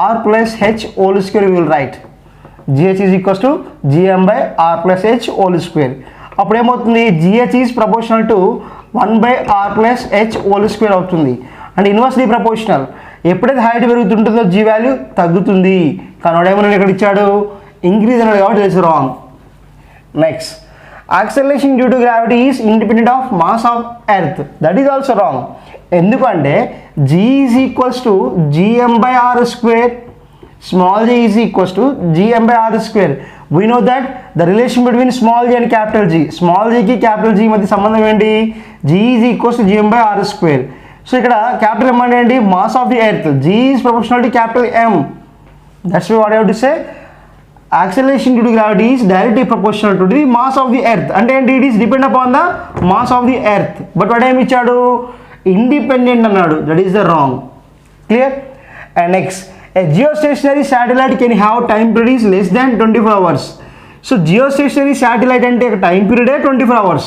R plus H whole square. We will write GH is equals to GM by R plus H whole square. అప్పుడు ఏమవుతుంది? GH is proportional to 1 by R plus H whole square అవుతుంది. And inversely proportional. ఎప్పుడైతే height పెరుగుతుంటుందో G value తగ్గుతుంది. కానీ వాడు ఏమన్నా ఇక్కడ ఇచ్చాడు, ఇంక్రీజ్ అన్నాడు కాబట్టి it's wrong. Next, acceleration due to gravity is independent of mass of earth. That is also wrong. ఎందుకంటే G is equals to GM by R square. Small g is equals to GM by R square. We know that the relation between small g and capital G. Small g కి capital G మధ్య సంబంధం ఏంటి? G is equals to GM by R square. So ఇక్కడ capital M అంటే ఏంటి? Mass of the earth. G is proportional to capital M. That's what I have to say. Acceleration due to gravity is directly proportional to the mass of the earth. అంటే ఏంటి? It is depend upon the mass of the earth. But what ఏమి ఇచ్చాడు? Independent అన్నాడు. That is the wrong. Clear? And next, a geostationary satellite can have time period is less than 24 hours. So geostationary satellite అంటే time పీరియడే 24 hours.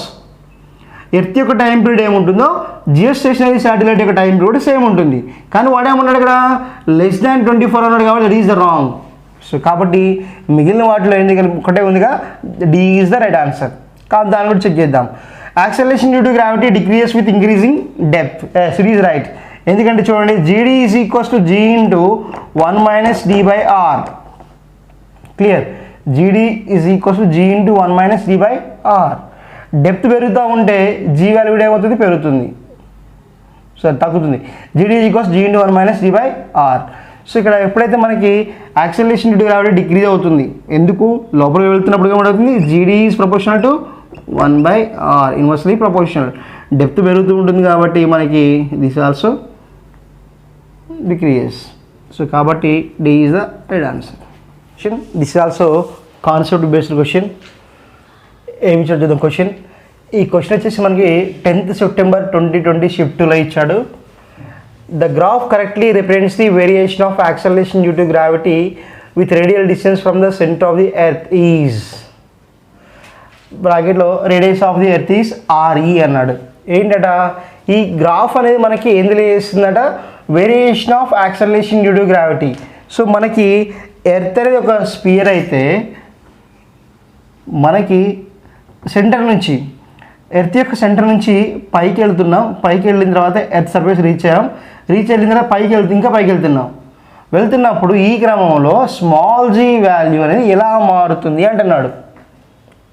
Earth యొక్క time period ఏముంటుందో geostationary satellite యొక్క time period same ఉంటుంది. కానీ వాడేమన్నాడు ఇక్కడ less than 24 అన్నాడు కాబట్టి that is the wrong. So కాబట్టి మిగిలిన వాటిలో ఏంది ఒకటే ఉందిగా, D is the right answer. కాబట్టి దాన్ని కూడా చెక్ చేద్దాం. Acceleration due to gravity decreases with increasing depth. సిరీస్ రైట్. ఎందుకంటే చూడండి, GD is equals to G into 1 minus D by R. Clear? GD is equals to G into 1 minus D by R. Depth పెరుగుతూ ఉంటే G value ఏమవుతుంది? పెరుగుతుంది. So తగ్గుతుంది. GD is equals G into 1 minus D by R. So ఇక్కడ ఎప్పుడైతే మనకి acceleration due to gravity decrease అవుతుంది, ఎందుకు? లోపలికి వెళ్తున్నప్పుడు ఏమవుతుంది? GD ఈజ్ proportional to 1 by R, inversely proportional. Depth పెరుగుతూ ఉంటుంది కాబట్టి మనకి this also decreases. So kabatti D is the right answer. This is also concept based question. ఏమి చూద్దాం క్వశ్చన్. ఈ క్వశ్చన్ వచ్చేసి మనకి 10th September 2020 షిఫ్ట్ 2లో ఇచ్చాడు. The graph correctly represents the variation of acceleration due to gravity with radial distance from the centre of the earth is బ్రాకెట్లో radius of the earth is RE అన్నాడు. ఏంటట ఈ graph అనేది మనకి ఏం తెలియజేస్తుందట, variation of acceleration due to gravity. So మనకి earth అనేది ఒక స్పియర్ అయితే మనకి సెంటర్ నుంచి ఎర్త్ యొక్క సెంటర్ నుంచి పైకి వెళ్తున్నాం, పైకి వెళ్ళిన తర్వాత ఎర్త్ సర్ఫేస్ రీచ్ వెళ్ళిన తర్వాత ఇంకా పైకి వెళ్తున్నప్పుడు ఈ క్రమంలో స్మాల్ జీ వాల్యూ అనేది ఎలా మారుతుంది అంటున్నాడు.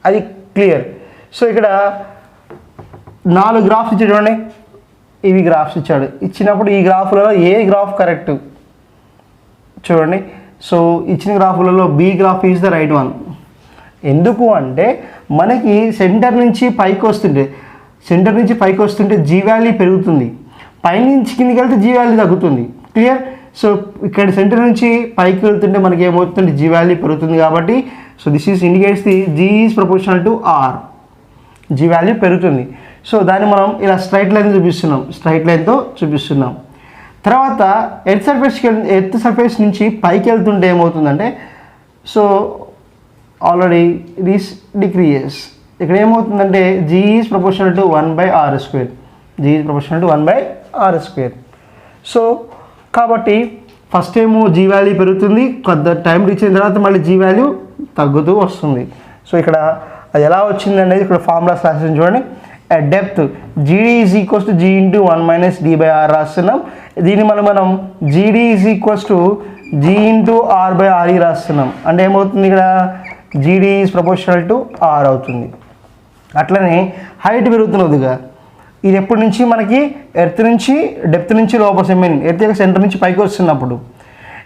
అది క్లియర్. సో ఇక్కడ 4 గ్రాఫ్స్ ఇచ్చాడు చూడండి, ఇవి గ్రాఫ్స్ ఇచ్చాడు. ఇచ్చినప్పుడు ఈ గ్రాఫ్లలో ఏ గ్రాఫ్ కరెక్ట్ చూడండి. సో ఇచ్చిన గ్రాఫ్లలో B graph is the right one. ఎందుకు అంటే మనకి సెంటర్ నుంచి పైకి వస్తుంటే జీ వాల్యూ పెరుగుతుంది, పైనుంచి కిందికి వెళ్తే జీ వాల్యూ తగ్గుతుంది. క్లియర్. సో ఇక్కడ సెంటర్ నుంచి పైకి వెళ్తుంటే మనకి ఏమవుతుంది, జీ వాల్యూ పెరుగుతుంది. కాబట్టి so this is indicates the G is proportional to R, G value పెరుగుతుంది. సో దాన్ని మనం ఇలా స్ట్రైట్ లైన్తో చూపిస్తున్నాం. తర్వాత ఎర్త్ సర్ఫేస్ నుంచి పైకి వెళ్తుంటే ఏమవుతుందంటే, so already it is decreases. ఇక్కడ ఏమవుతుందంటే G is proportional to 1/r², G is proportional to 1/r². So కాబట్టి ఫస్ట్ ఏమో జీ వాల్యూ పెరుగుతుంది, కొంత టైం రీచ్ అయిన తర్వాత మళ్ళీ జీ వాల్యూ తగ్గుతూ వస్తుంది. సో ఇక్కడ అది ఎలా వచ్చింది అనేది ఇక్కడ ఫార్ములాస్ రాసిన చూడండి. Depth GD is equals to G into 1 - d/r రాస్తున్నాం. దీన్ని మనం GD is equals to G into r/re రాస్తున్నాం. అంటే ఏమవుతుంది, ఇక్కడ జీడీ ఈజ్ ప్రపోర్షనల్ టు ఆర్ అవుతుంది. అట్లనే హైట్ పెరుగుతున్నదిగా, ఇది ఎప్పటి నుంచి మనకి ఎర్త్ నుంచి డెప్త్ నుంచి లోపల ఎర్త్ యొక్క సెంటర్ నుంచి పైకి వస్తున్నప్పుడు,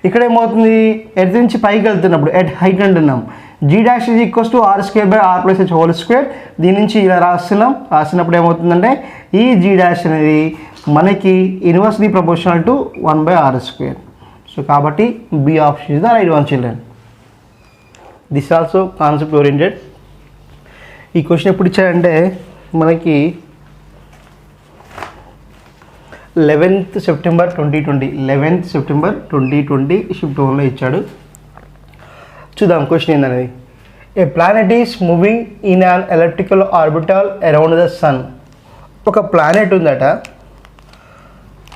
ఇక్కడ ఏమవుతుంది, ఎర్త్ నుంచి పైకి వెళ్తున్నప్పుడు ఎట్ హైట్ అంటున్నాం. G dash is equals to r²/r+h². దీని నుంచి ఇలా రాసినప్పుడు ఏమవుతుందంటే ఈ జీ డాష్ అనేది మనకి inversely proportional to 1/r². So కాబట్టి B option is the right one children. This also concept oriented. ఈ క్వశ్చన్ ఎప్పుడు ఇచ్చారంటే మనకి 11th September 2020 షిఫ్ట్ 1లో ఇచ్చాడు. చూద్దాం క్వశ్చన్ ఏందనేది. A planet is moving in an elliptical orbital around the sun. ఒక planet ఉందట,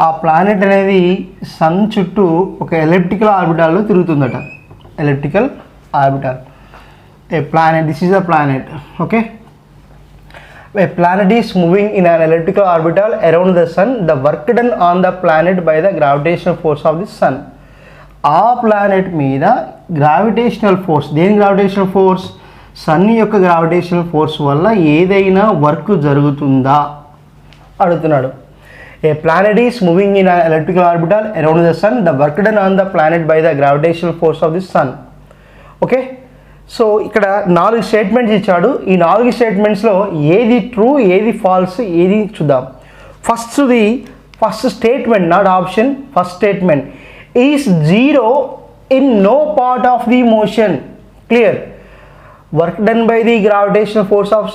ఆ ప్లానెట్ అనేది సన్ చుట్టూ ఒక ఎలిప్టికల్ ఆర్బిటాల్లో తిరుగుతుందట. Elliptical orbital, a planet, this is a planet. Okay, a planet is moving in an elliptical orbital around the sun. The work done on the planet by the gravitational force of the sun. ఆ planet మీద gravitational force, దేని gravitational force, sun యొక్క gravitational force వల్ల ఏదైనా work జరుగుతుందా అడుగుతున్నాడు. A planet is moving in an elliptical orbital around the sun. The work done on the planet by the gravitational force of the sun. Okay, so ఇక్కడ 4 statements ఇచ్చాడు. ఈ 4 స్టేట్మెంట్స్లో ఏది true, ఏది false, ఏది చూద్దాం. First statement, not option, first statement is zero in no part of the motion. Clear. Work done by the gravitational force of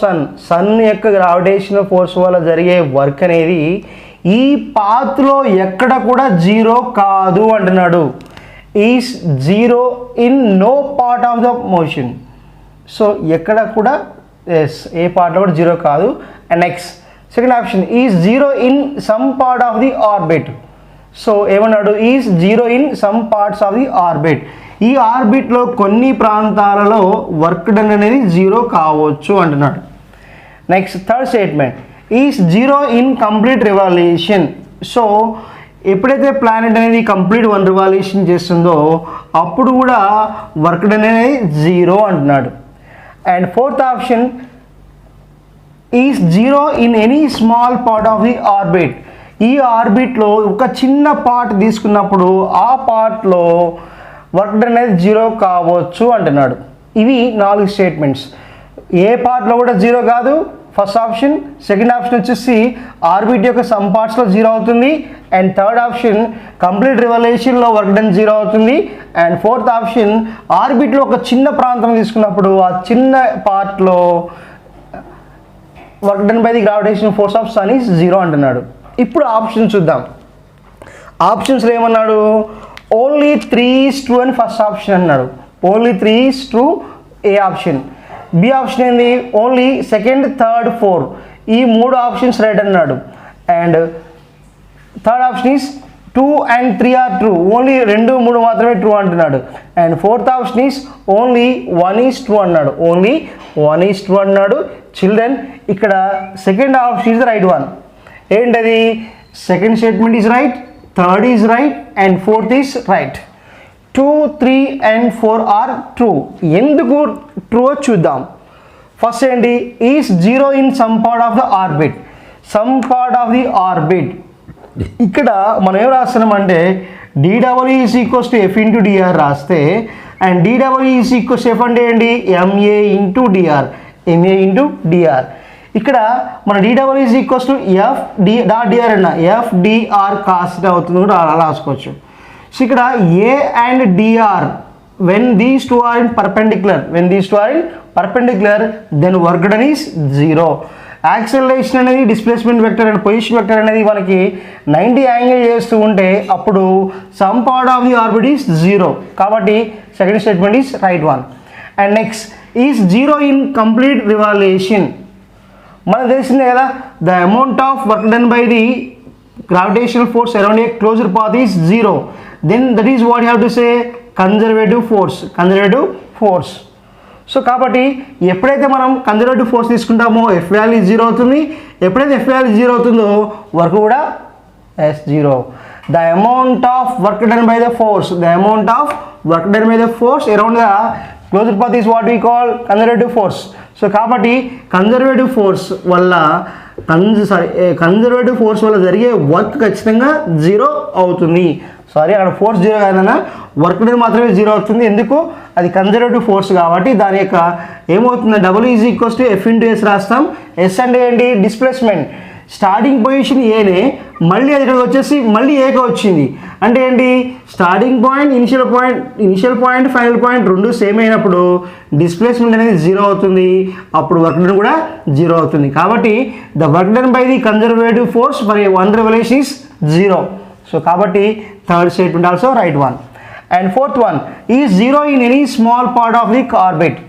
sun యొక్క gravitational force వల్ల జరిగే వర్క్ అనేది ఈ పాత్లో ఎక్కడ కూడా జీరో కాదు అంటున్నాడు. Is zero in no part of the motion. So ఎక్కడ కూడా ఎస్, ఏ పార్ట్లో కూడా జీరో కాదు. And next second option is zero in some part of the orbit. So ఏమన్నాడు, is zero in some parts of the orbit. ఈ ఆర్బిట్లో కొన్ని ప్రాంతాలలో వర్క్ డన్ అనేది జీరో కావచ్చు అంటున్నాడు. Next third statement is zero in complete revolution. So ఎప్పుడైతే planet అనేది కంప్లీట్ 1 రివాల్యూషన్ చేస్తుందో అప్పుడు కూడా వర్క్ డన్ అనేది జీరో అంటున్నాడు. And fourth option is zero in any small part of the orbit. ఈ ఆర్బిట్లో ఒక చిన్న పార్ట్ తీసుకున్నప్పుడు ఆ పార్ట్లో వర్క్ డన్ అనేది జీరో కావచ్చు అంటున్నాడు. ఇవి 4 స్టేట్మెంట్స్. ఏ పార్ట్లో కూడా జీరో కాదు ఫస్ట్ ఆప్షన్. సెకండ్ ఆప్షన్ వచ్చేసి ఆర్బిట్ యొక్క సమ్ పార్ట్స్లో జీరో అవుతుంది. అండ్ థర్డ్ ఆప్షన్ కంప్లీట్ రివల్యూషన్లో వర్క్ డన్ జీరో అవుతుంది. అండ్ ఫోర్త్ ఆప్షన్ ఆర్బిట్లో ఒక చిన్న ప్రాంతం తీసుకున్నప్పుడు ఆ చిన్న పార్ట్లో work done by the gravitational force of sun is zero అంటున్నాడు. ఇప్పుడు ఆప్షన్ చూద్దాం. ఆప్షన్స్లో ఏమన్నాడు, ఓన్లీ 3:2 అని ఫస్ట్ ఆప్షన్ అన్నాడు. Only 3:2 A option. B option ఏంది, ఓన్లీ సెకండ్, థర్డ్, 4 ఈ 3 ఆప్షన్స్ రైట్ అన్నాడు. And third option is 2 and 3 are true, only 2, 3 మాత్రమే ట్రూ అంటున్నాడు. And fourth option is only 1 is true అన్నాడు. ఓన్లీ 1 is ట్రూ అన్నాడు. Children ఇక్కడ second option is the right one. ఏంటది, second statement is right, third is right and fourth is right. 2, 3 and 4 are true. ఎందుకు true చూద్దాం. First ఏంటి, is 0 in some part of the orbit. Some part of the orbit ఇక్కడ మనం ఏం రాస్తున్నామంటే dW is equals to F into dr రాస్తే, and dW is equals F అంటే ఏంటి, MA into dr, MA into dr. ఇక్కడ మన dW is equals to F dot dr అన్న F dr cos అవుతుంది కూడా అలా రాసుకోవచ్చు. సో ఇక్కడ A and dr when these two are in perpendicular then work done is 0. Acceleration అనేది displacement vector and position vector అనేది మనకి 90 యాంగిల్ చేస్తూ ఉంటే అప్పుడు some part of the orbit is 0. కాబట్టి second statement is right one. And next is 0 in complete revolution. మనకు తెలిసిందే కదా, the amount of work done by the gravitational force around a closed path is 0. Then that is what you have to say conservative force. So కాబట్టి ఎప్పుడైతే మనం conservative force తీసుకుంటామో F value 0 అవుతుంది. ఎప్పుడైతే F value 0 అవుతుందో work కూడా S0. The amount of work done by the force around the closed path is what we call conservative force. So కాబట్టి conservative force వల్ల జరిగే వర్క్ ఖచ్చితంగా 0 అవుతుంది. సారీ, అక్కడ ఫోర్స్ 0 కాదన్నా, వర్క్ డన్ మాత్రమే 0 అవుతుంది. ఎందుకు, అది కన్జర్వేటివ్ ఫోర్స్ కాబట్టి దాని యొక్క ఏమవుతుంది, W is equals to F into S రాస్తాం. S అంటే ఏంటి, డిస్ప్లేస్మెంట్. స్టార్టింగ్ పొజిషన్ ఏనే, మళ్ళీ అది ఇక్కడ వచ్చేసి మళ్ళీ ఏగా వచ్చింది అంటే ఏంటి, starting point, initial point, final point రెండు సేమ్ అయినప్పుడు డిస్ప్లేస్మెంట్ అనేది 0 అవుతుంది. అప్పుడు వర్క్ డన్ కూడా 0 అవుతుంది. కాబట్టి the work done by the conservative force for one revolution is 0. So కాబట్టి third statement also right one. And fourth one is 0 in any small part of the orbit.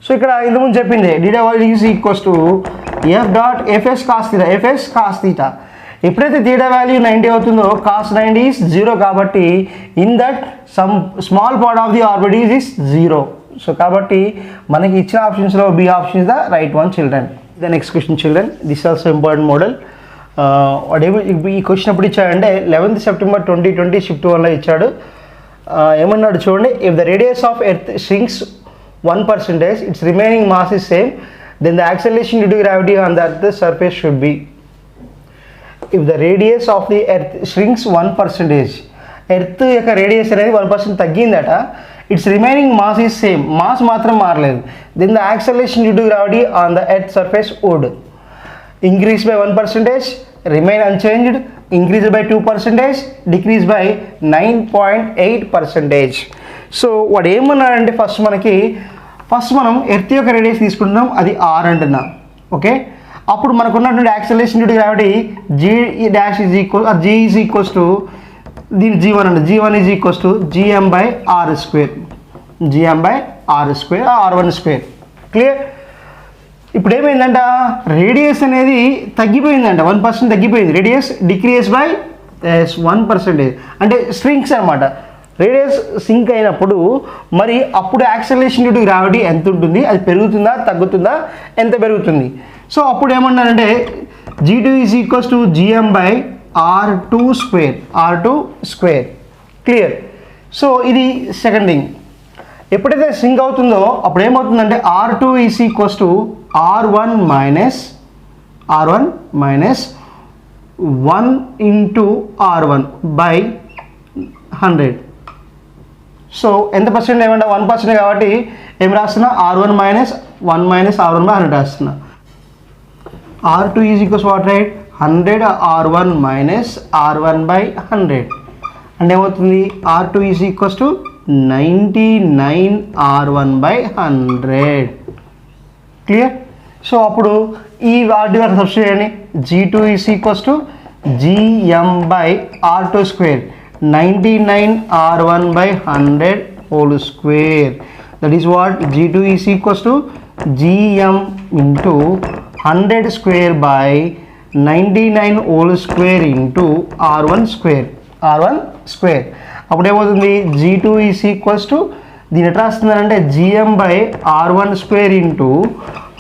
So ఇక్కడ ఇంతకుముందు చెప్పింది dW is equals to F dot FS cos theta. ఎప్పుడైతే theta value 90 అవుతుందో cos 90 is 0 కాబట్టి in that some small part of the orbit is 0. So కాబట్టి మనకి ఇచ్చిన ఆప్షన్స్లో B option is the right one children. The next question children, this also important model. ఈ question ఎప్పుడు ఇచ్చాడంటే 11th September 2020 షిఫ్ట్ 1లో ఇచ్చాడు. ఏమన్నాడు చూడండి, if the radius of earth shrinks 1%, it's remaining mass is same, then the acceleration due to gravity on the earth surface should be. If the radius of the earth shrinks 1%, earth యొక్క radius అనేది 1% తగ్గిందట, it's remaining mass is same, mass మాత్రం మారలేదు, then the acceleration due to gravity on the earth surface would increase by 1%, remain unchanged, increase by 2%, decrease by 9.8%. So వాడు ఏమన్నాడంటే first మనం earth యొక్క radius తీసుకుంటున్నాం, అది R అంటున్నాం. ఓకే, అప్పుడు మనకు ఉన్నటువంటి acceleration due to gravity G dash is equal G is equals to దీని G1 అండి, G1 is equals to GM/R², R1². Clear. ఇప్పుడు ఏమైందంట, రేడియస్ అనేది తగ్గిపోయిందంట, 1% తగ్గిపోయింది. రేడియస్ డిక్రీస్ బై 1%, అంటే స్ట్రింగ్స్ అనమాట. రేడియస్ సింక్ అయినప్పుడు మరి అప్పుడు యాక్సలరేషన్ డ్యూ టు గ్రావిటీ ఎంత ఉంటుంది, అది పెరుగుతుందా తగ్గుతుందా, ఎంత పెరుగుతుంది. సో అప్పుడు ఏమన్నారంటే G2 is equals to GM/R2². Clear. So ఇది సెకండ్ థింగ్. ఎప్పుడైతే సింక్ అవుతుందో అప్పుడు ఏమవుతుందంటే R2 is equals to R1 minus 1 into R1 by 100. So ఎంత పర్సెంట్ ఏమంటే 1% కాబట్టి ఏం రాస్తున్నా, R1 minus 1 minus R1 by 100 రాస్తున్నా. R2 is equals what right, 100 R1 minus R1 by 100 అంటే ఏమవుతుంది, R2 is equals to 99 R1 by 100. Clear. So అప్పుడు ఈ వాటి సబ్స్టిట్యూట్ చేయండి, G2 is equals to GM/R2². 99 R1 by 100 whole square. That is what G2 is equals to Gm into 100 square by 99 whole square into R1 square. R1 square. అప్పుడు ఏమవుతుంది G2 is equals to దీని ఎట్లా వస్తుందంటే Gm by R1 square into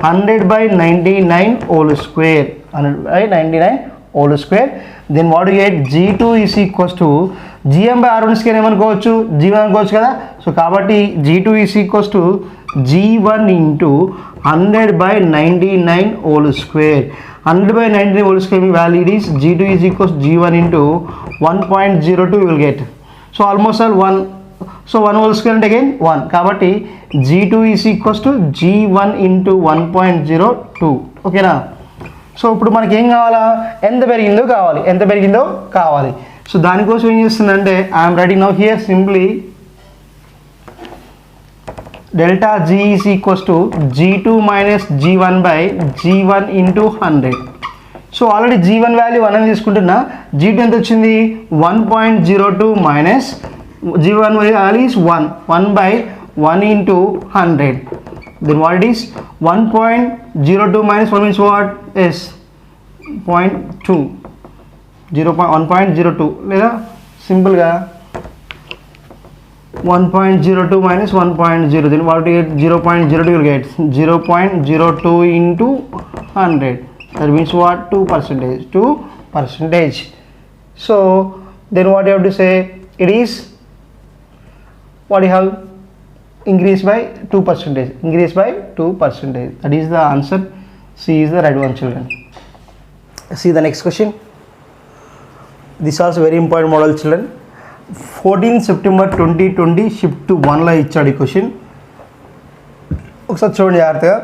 100 by 99 whole square. 100 by 99 whole square. Then what you get G2 is equals to Gm by R1 square ఏమనుకోవచ్చు G1 అనుకోవచ్చు కదా. So కాబట్టి G2 is equals to G1 into 100 by 99 whole square. 100 by 99 whole square value is G2 is equals to G1 into 1.02 you will get. So almost all 1. So 1 whole square and again 1. కాబట్టి G2 is equals to G1 into 1.02. ఓకేనా. So ఇప్పుడు మనకి ఏం కావాలా ఎంత పెరిగిందో కావాలి. So దానికోసం ఏం చేస్తుందంటే I'm writing now here simply delta G is equals to G2 minus G1 by G1 into 100. So already G1 value 1 అని తీసుకుంటున్నా. G2 ఎంత వచ్చింది 1.02 minus G1 value is 1 by 1 into 100. Then what it is 1.02 minus 1 means what is 0.2 1.02 లేదా సింపుల్గా 1.02 minus 1.0. Then what you get 0.02 you will get 0.02 into 100. That means what 2%. So then what you have to say it is what you have increase by 2%. That is the answer. C is the right one, children. See the next question. This also very important model, children. 14 September 2020 shift to 1 లో ఇచ్చాడు ఈ question. ఒకసారి చూడండి జాగ్రత్తగా.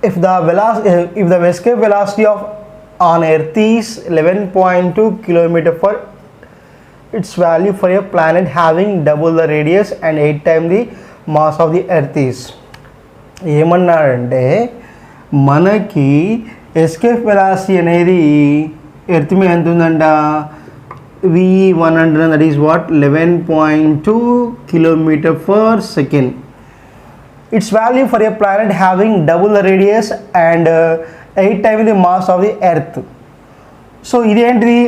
if the escape velocity of on earth is 11.2 km per its value for a planet having double the radius and 8 times the mass of the earth is. ఏమన్నాడంటే మనకి escape velocity అనేది earth మీద ఎంత ఉందంట V100, that is what 11.2 km per second. Its value for a planet having double the radius and 8 times the mass of the earth. So ఇదేంటిది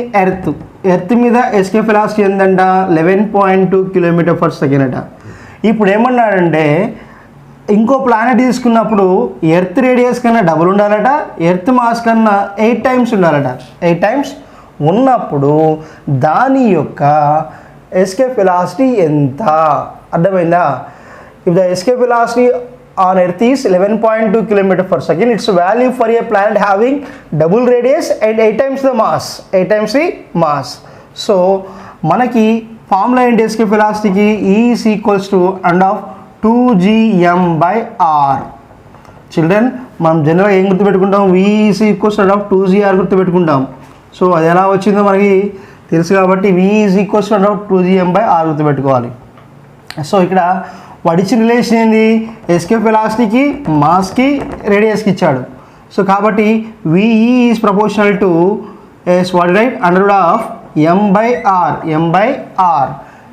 earth మీద escape velocity ఎంతంట 11.2 km per second అట. ఇప్పుడు ఏమన్నాడంటే ఇంకో planet తీసుకున్నప్పుడు earth radius కన్నా double ఉండాలట, earth mass కన్నా 8 times ఉండాలట. 8 times ఉన్నప్పుడు దాని యొక్క ఎస్కేప్ వెలాసిటీ ఎంత అర్థమైందా? If the escape velocity on earth is 11.2 km per second, its value for a planet having double radius and 8 times the mass. So మనకి ఫార్ములా ఏంటి ఎస్కేప్ వెలాసిటీకి E is equals to √2gm/r. Children మనం జనరల్గా ఏం గుర్తుపెట్టుకుంటాం V is equals to √2gr గుర్తుపెట్టుకుంటాం. సో అది ఎలా వచ్చిందో మనకి తెలుసు కాబట్టి V is equals to √2gm/r గుర్తుపెట్టుకోవాలి. సో ఇక్కడ వాడు ఇచ్చిన రిలేషన్ ఏంది ఎస్కేప్ వెలాసిటీకి మాస్కి రేడియస్కి ఇచ్చాడు. సో కాబట్టి VE is proportional to as what right √m/r.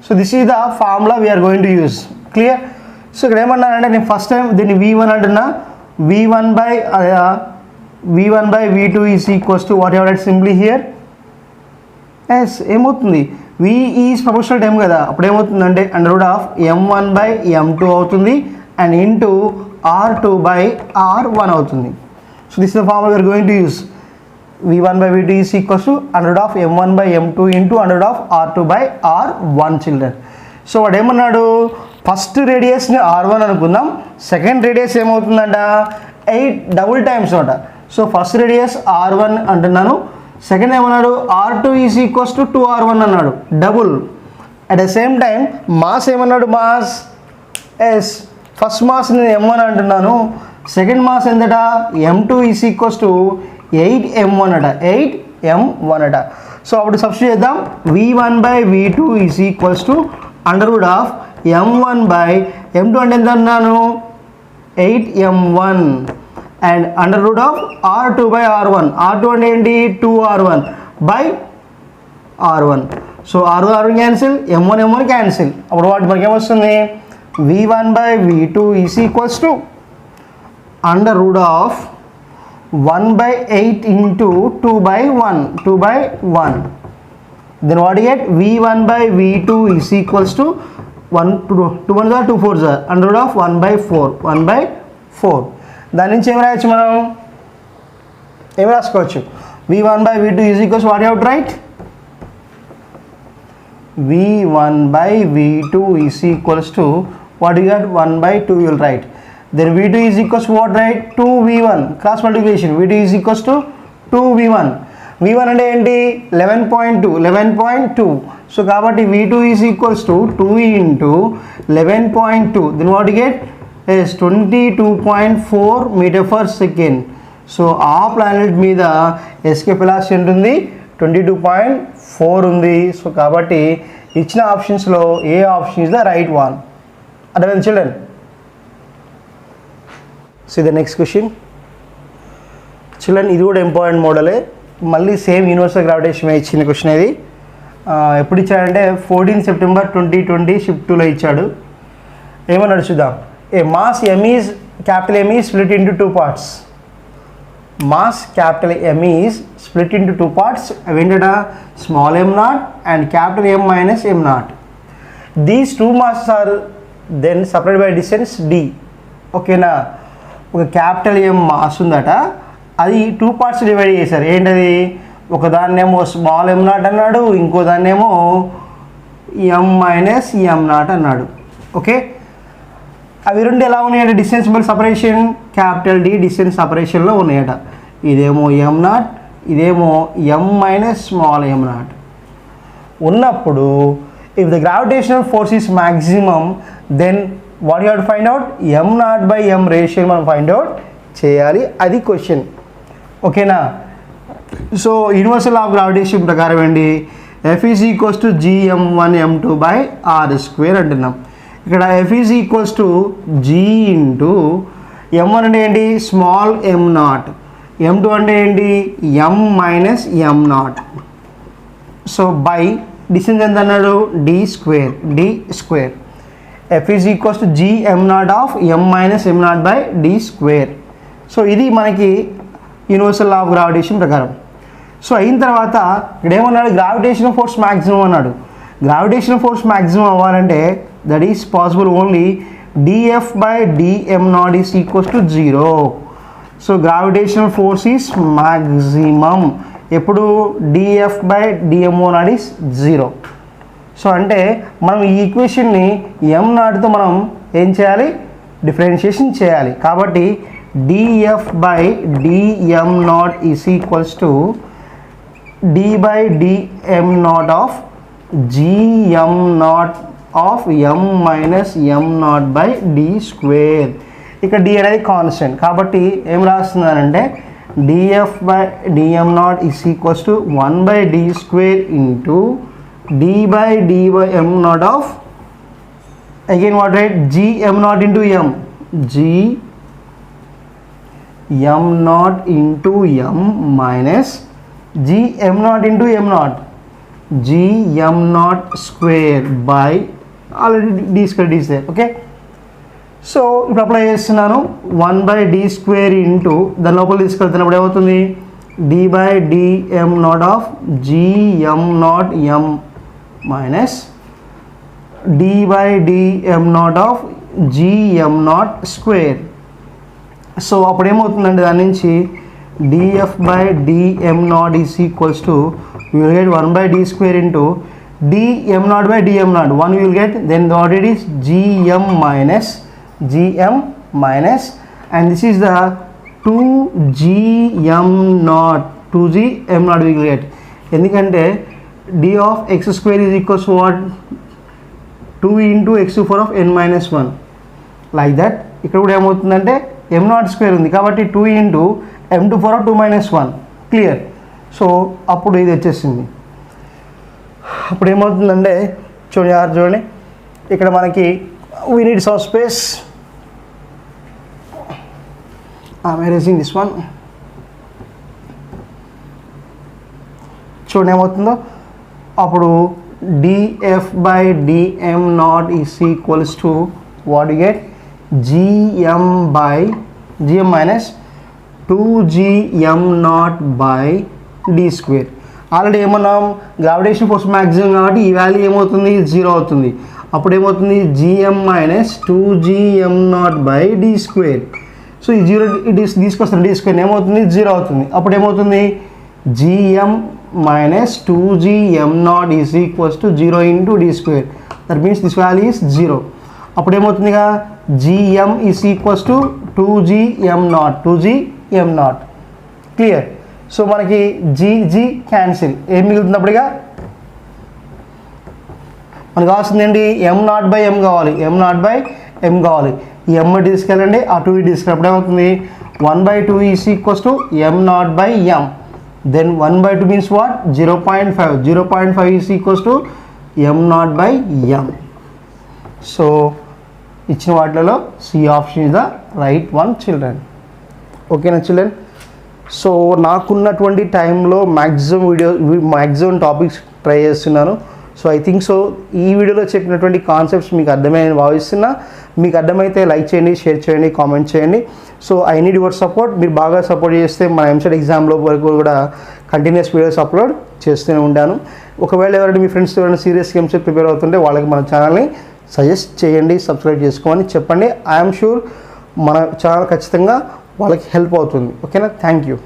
So this is the formula we are going to use. Clear? So ఇక్కడ ఏమన్నానంటే నేను ఫస్ట్ టైం దీన్ని V1 అంటున్నా. V1/V2 is equals to whatever simply here as ఏమవుతుంది V is proportional time కదా, అప్పుడు ఏమవుతుందంటే √m1/m2 అవుతుంది అండ్ ఇంటూ R2/R1 అవుతుంది. So this is the formula we are going to use. V1/V2 is equals to √m1/m2 into √R2/R1 children. So వాడు ఏమన్నాడు first రేడియస్ని R1 అనుకుందాం, second radius ఏమవుతుందంట 8 double times అనమాట. So first radius R1 అంటున్నాను, second ఏమన్నాడు R2 is equals to 2R1 అన్నాడు double. At the same time mass ఏమన్నాడు mass is first mass నేను M1 అంటున్నాను, సెకండ్ మాస్ ఎంతట M2 is equals to 8m1 అట 8m1 అట. సో అప్పుడు సబ్స్టిట్యూట్ చేద్దాం. V1/V2 is equals to √m1/m2 అంటే ఎంత అన్నాను 8m1 అండ్ √R2/R1. R2 అంటే ఏంటి 2R1/R1. సో ఆరు క్యాన్సిల్, m1 క్యాన్సిల్. అప్పుడు వాటి మనకి ఏమొస్తుంది, v1/v2 is equals to √1/8 into 2/1. Then what you get, v1/v2 is equals to 2 1s are 2 4s are √1/4. దాని నుంచి ఏం రాయొచ్చు మనం, ఏం రాసుకోవచ్చు, v1/v2 is equals to what you have to write, v1/v2 is equals to what you got, 1/2 you will write. Then v2 is equals to what, right, 2v1 cross multiplication, v2 is equals to 2v1. v1 అంటే ఏంటి, 11.2. So కాబట్టి v2 is equals to 2 into 11.2. then what you get is 22.4 meter per second. So ఆ planet మీద escape velocity ఉంటుంది 22.4 ఉంది. So కాబట్టి ఇచ్చిన ఆప్షన్స్లో ఏ option is the right one. అర్థమైంది children? See the next question. Children ఇది కూడా ఇంపార్టెంట్ మోడలే, మళ్ళీ సేమ్ యూనివర్సల్ గ్రావిటేషన్ ఇచ్చిన క్వశ్చన్ ఇది. ఎప్పుడు ఇచ్చాడంటే 14 సెప్టెంబర్ 2020 షిఫ్ట్ 2లో ఇచ్చాడు. ఏమన్నాడు చూద్దాం. ఏ mass M is split into two parts. Mass M is split into two parts. అవేంటా, small m0 and capital M minus m0. These two masses are then separated by distance d. ఓకేనా, ఒక capital M mass ఉందట, అది 2 parts divide చేశారు. ఏంటది, ఒక దాన్నేమో small m0 అన్నాడు, ఇంకో దాన్నేమో m మైనస్ m0 అన్నాడు. ఓకే, అవి రెండు ఎలా ఉన్నాయంటే distance by separation, capital D distance సపరేషన్లో ఉన్నాయట. ఇదేమో m0, ఇదేమో m మైనస్ స్మాల్ m0 ఉన్నప్పుడు if the gravitational force is maximum then what you have to find out, m0/m ratio మనం ఫైండ్ అవుట్ చేయాలి. అది క్వశ్చన్. ఓకేనా, సో యూనివర్సల్ ఆఫ్ గ్రావిటేషన్ ప్రకారం ఏంటి, F is equals to gm1m2/r² అంటున్నాం. ఇక్కడ F is equals to g into m1 అంటే ఏంటి, స్మాల్ m0, m2 అంటే ఏంటి, m minus m0. So by distance ఎంత అన్నాడు, d square. F is equals to gm0 of m minus m0/d². So ఇది మనకి యూనివర్సల్ లా ఆఫ్ గ్రావిటేషన్ ప్రకారం. So అయిన తర్వాత ఇక్కడ ఏమన్నాడు, గ్రావిటేషనల్ ఫోర్స్ మ్యాక్సిమం అన్నాడు. గ్రావిటేషనల్ ఫోర్స్ మ్యాక్సిమం అవ్వాలంటే that is possible only dF/dm0 is equals to 0. So gravitational force is maximum ఎప్పుడు, dF/dm0 ఈస్ 0. సో అంటే మనం ఈ ఈక్వేషన్ని m0తో మనం ఏం చేయాలి, డిఫరెన్షియేషన్ చేయాలి. కాబట్టి dF/dm0 is equals to d/dm0 of gm0 of m minus m0/d². ఇక్కడ d అనేది కాన్స్టెంట్ కాబట్టి ఏం రాస్తున్నానంటే dF/dm0 is equals to 1/d² into d/dm0 of again what, right, gm0 into m, gm0 into m minus gm0 into m0, gm0 square by already d² is there. Okay, so ఇప్పుడు apply చేస్తున్నాను 1/d² into దాని లోపల తీసుకెళ్తున్నప్పుడు ఏమవుతుంది, d/dm0 of gm0 m minus d/dm0 of gm0 square. So అప్పుడు ఏమవుతుందంటే దాని నుంచి dF/dm0 is equals to you will get 1/d² into dm0/dm0, 1 you will get, then the order is gm minus and this is the 2gm0 we will get. ఎందుకంటే d of x² is equals to what, 2 into x⁴ of n minus 1 like that. ఇక్కడ కూడా ఏమవుతుందంటే m0² ఉంది కాబట్టి 2 into m⁴ of 2 minus 1 clear. So అప్పుడు ఇది వచ్చేసింది. అప్పుడు ఏమవుతుందంటే చూడండి ఇక్కడ మనకి we need some space. I'm erasing this one. చూడండి ఏమవుతుందో, అప్పుడు df by dm naught is equals to what you get, gm minus 2gm naught by d square. Already ఏమన్నాం, గ్రావిటేషన్ ఫోర్స్ మ్యాక్సిమం కాబట్టి ఈ వాల్యూ ఏమవుతుంది, 0 అవుతుంది. అప్పుడు ఏమవుతుంది, gm minus 2gm naught by d square. So ఈ 0 తీసుకొస్తాం, d స్క్వేర్ ఏమవుతుంది, 0 అవుతుంది. అప్పుడు ఏమవుతుంది, gm minus 2gm not is equals to 0 into d square. That means this value is 0. అప్పుడు ఏమవుతుందిగా, gm is equals to 2gm not. Clear. So మనకి g cancel, ఏం మిగులుతున్నప్పుడుగా మనకు కావాల్సింది ఏంటి, m నాట్ బై m కావాలి, ఈ m తీసుకెళ్ళండి, ఆ 2 తీసుకెళ్ళినప్పుడు ఏమవుతుంది, 1/2 is equals to m naught by m. Then 1/2 means what, 0.5 is equals to m naught by m. So ఇచ్చిన వాటిలలో C option is the right one children. ఓకేనా చిల్డ్రన్. సో నాకున్నటువంటి టైంలో మ్యాక్సిమం టాపిక్స్ ట్రై చేస్తున్నాను. సో ఐ థింక్ సో ఈ వీడియోలో చెప్పినటువంటి concepts మీకు అర్థమైనని భావిస్తున్నా. మీకు అర్థమైతే లైక్ చేయండి, షేర్ చేయండి, కామెంట్ చేయండి. So I need your support. మీరు బాగా సపోర్ట్ చేస్తే మన ఎంసెట్ ఎగ్జామ్లో వరకు కూడా కంటిన్యూస్ వీడియోస్ అప్లోడ్ చేస్తూనే ఉంటాను. ఒకవేళ ఎవరైనా మీ ఫ్రెండ్స్ ఎవరైనా సీరియస్గా ఎంసెట్ ప్రిపేర్ అవుతుంటే వాళ్ళకి మన ఛానల్ని సజెస్ట్ చేయండి, సబ్స్క్రైబ్ చేసుకోమని చెప్పండి. ఐఎమ్ షూర్ మన ఛానల్ ఖచ్చితంగా వాళ్ళకి హెల్ప్ అవుతుంది. ఓకేనా. Thank you.